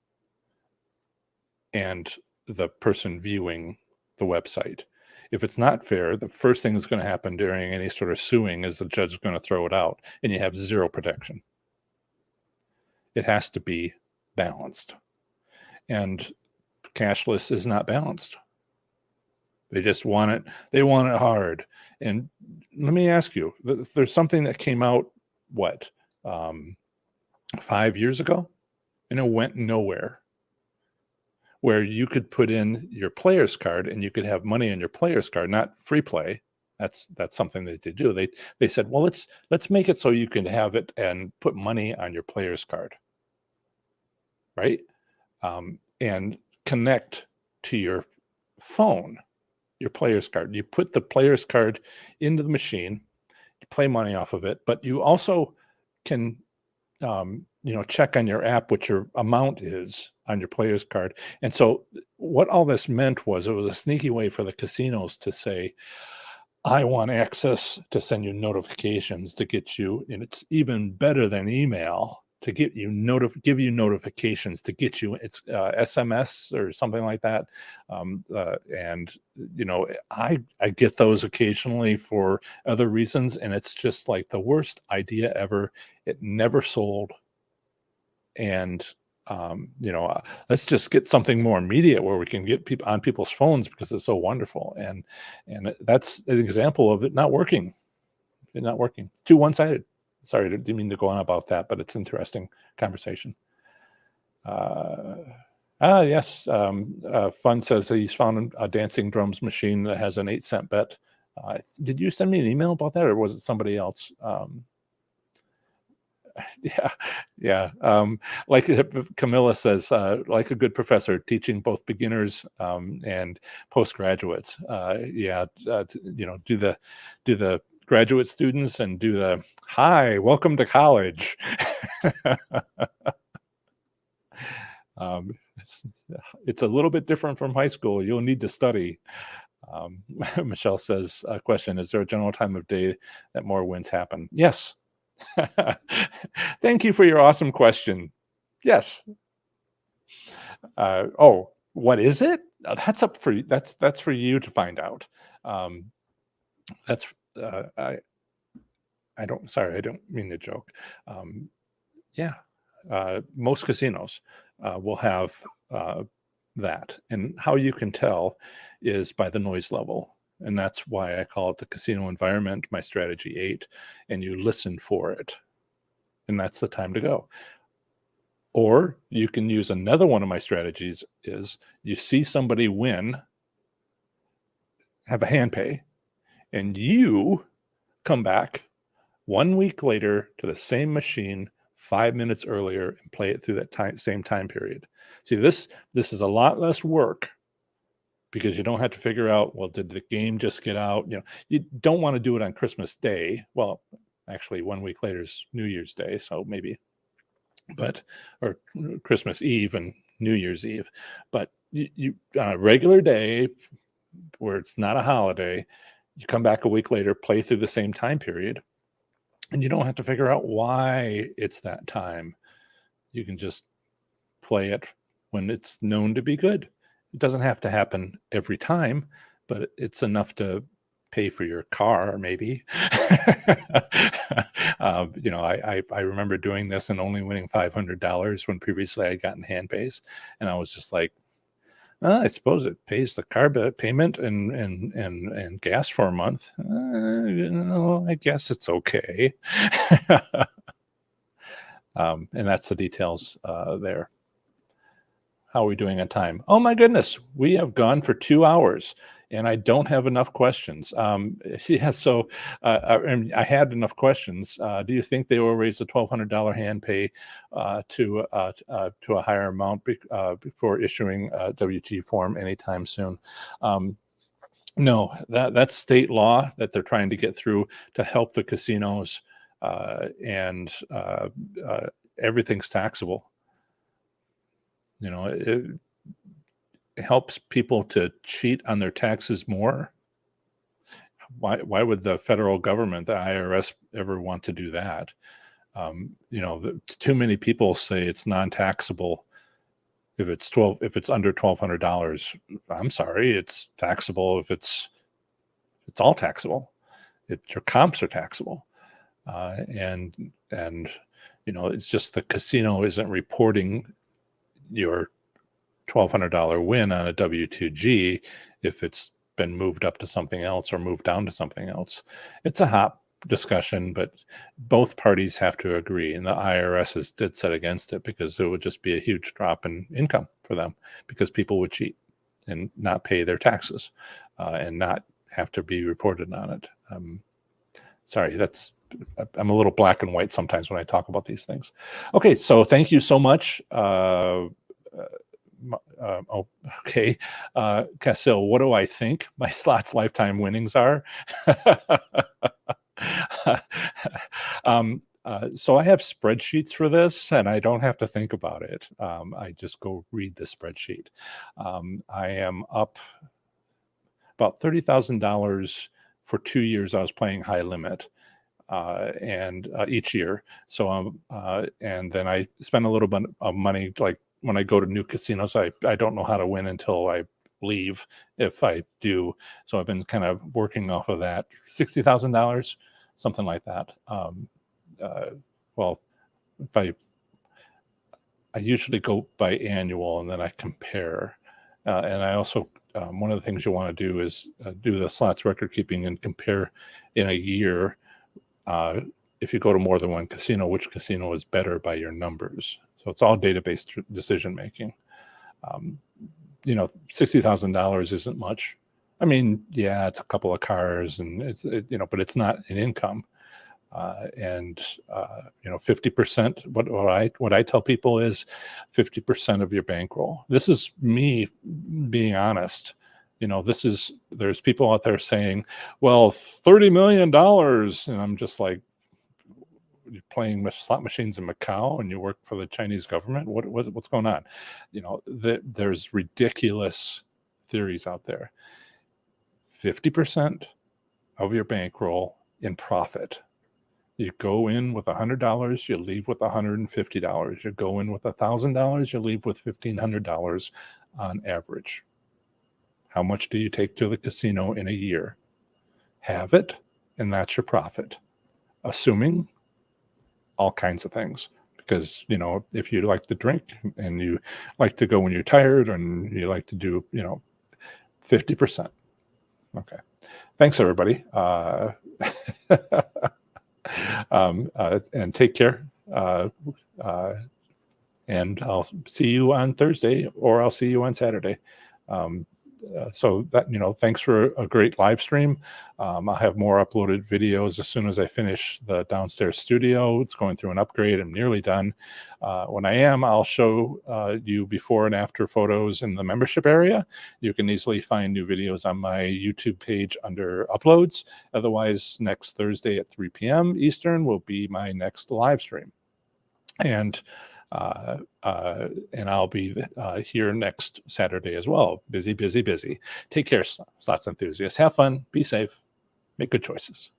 and the person viewing the website. If it's not fair, the first thing that's going to happen during any sort of suing is the judge is going to throw it out, and you have zero protection. It has to be balanced. And cashless is not balanced. They just want it. They want it hard. And let me ask you, there's something that came out, what, 5 years ago? And it went nowhere, where you could put in your player's card and you could have money on your player's card, not free play. That's something that they do. They said, well, let's make it so you can have it and put money on your player's card, right? And connect to your phone, your player's card. You put the player's card into the machine, you play money off of it, but you also can check on your app what your amount is on your player's card. And so what all this meant was it was a sneaky way for the casinos to say, I want access to send you notifications to get you, and it's even better than email to get you give you notifications to get you. It's SMS or something like that. And I get those occasionally for other reasons, and it's just like the worst idea ever. It never sold. And let's just get something more immediate where we can get people on people's phones because it's so wonderful. And that's an example of it not working. It's too one-sided. Sorry, didn't mean to go on about that, but it's interesting conversation. Yes. Fun says that he's found a dancing drums machine that has an 8-cent bet. Did you send me an email about that, or was it somebody else? Yeah. Like Camilla says, like a good professor, teaching both beginners and postgraduates. Do the graduate students and do the hi, welcome to college. It's a little bit different from high school. You'll need to study. Michelle says, question: is there a general time of day that more wins happen? Yes. Thank you for your awesome question. Yes. What is it? That's up for you. That's for you to find out. That's I don't. Sorry, I don't mean to joke. Yeah, most casinos will have that, and how you can tell is by the noise level. And that's why I call it the casino environment, my strategy 8, and you listen for it. And that's the time to go. Or you can use another one of my strategies is you see somebody win, have a hand pay, and you come back 1 week later to the same machine 5 minutes earlier and play it through that same time period. See, this is a lot less work because you don't have to figure out, well, did the game just get out? You don't want to do it on Christmas Day. Well, actually, 1 week later is New Year's Day, so maybe, but or Christmas Eve and New Year's Eve. But you on a regular day where it's not a holiday, you come back a week later, play through the same time period, and you don't have to figure out why it's that time. You can just play it when it's known to be good. It doesn't have to happen every time, but it's enough to pay for your car, maybe. I remember doing this and only winning $500 when previously I had gotten hand pays, and I was just like, I suppose it pays the car payment and gas for a month. I guess it's okay. And that's the details there. How are we doing on time? Oh my goodness, we have gone for 2 hours and I don't have enough questions. Yeah, so I had enough questions. Do you think they will raise the $1,200 hand pay to a higher amount before issuing a W-2 form anytime soon? No, that's state law that they're trying to get through to help the casinos, and everything's taxable. It helps people to cheat on their taxes more. Why would the federal government, the IRS, ever want to do that? Too many people say it's non-taxable if it's under $1,200. I'm sorry, it's taxable if it's all taxable. Your comps are taxable, and it's just the casino isn't reporting your $1,200 win on a W-2G if it's been moved up to something else or moved down to something else. It's a hot discussion, but both parties have to agree, and the IRS is dead set against it because it would just be a huge drop in income for them because people would cheat and not pay their taxes and not have to be reported on it. Sorry, I'm a little black and white sometimes when I talk about these things. Okay, so thank you so much. Okay. Casil, what do I think my slots lifetime winnings are? So I have spreadsheets for this and I don't have to think about it. I just go read the spreadsheet. I am up about $30,000 for 2 years. I was playing high limit. And each year. So and then I spend a little bit of money, like when I go to new casinos, I don't know how to win until I leave, if I do. So I've been kind of working off of that. $60,000, something like that. Well, if I usually go by annual and then I compare. And I also, one of the things you want to do is do the slots record keeping and compare in a year. If you go to more than one casino, which casino is better by your numbers. So it's all database decision making. $60,000 isn't much. I mean, yeah, it's a couple of cars and but it's not an income. 50%, what I tell people is 50% of your bankroll. This is me being honest. There's people out there saying, well, $30 million. And I'm just like, you're playing slot machines in Macau and you work for the Chinese government. What's going on? There's ridiculous theories out there. 50% of your bankroll in profit. You go in with $100, you leave with $150. You go in with $1,000, you leave with $1,500 on average. How much do you take to the casino in a year? Have it, and that's your profit. Assuming all kinds of things. Because, if you like to drink and you like to go when you're tired and you like to do, 50%. Okay. Thanks, everybody. And take care. And I'll see you on Thursday, or I'll see you on Saturday. so that, thanks for a great live stream. I'll have more uploaded videos as soon as I finish the downstairs studio. It's going through an upgrade. I'm nearly done. When I am, I'll show you before and after photos in the membership area. You can easily find new videos on my YouTube page under uploads. Otherwise, next Thursday at 3 p.m. Eastern will be my next live stream. And I'll be here next Saturday as well. Busy, busy, busy. Take care, slots enthusiasts. Have fun. Be safe. Make good choices.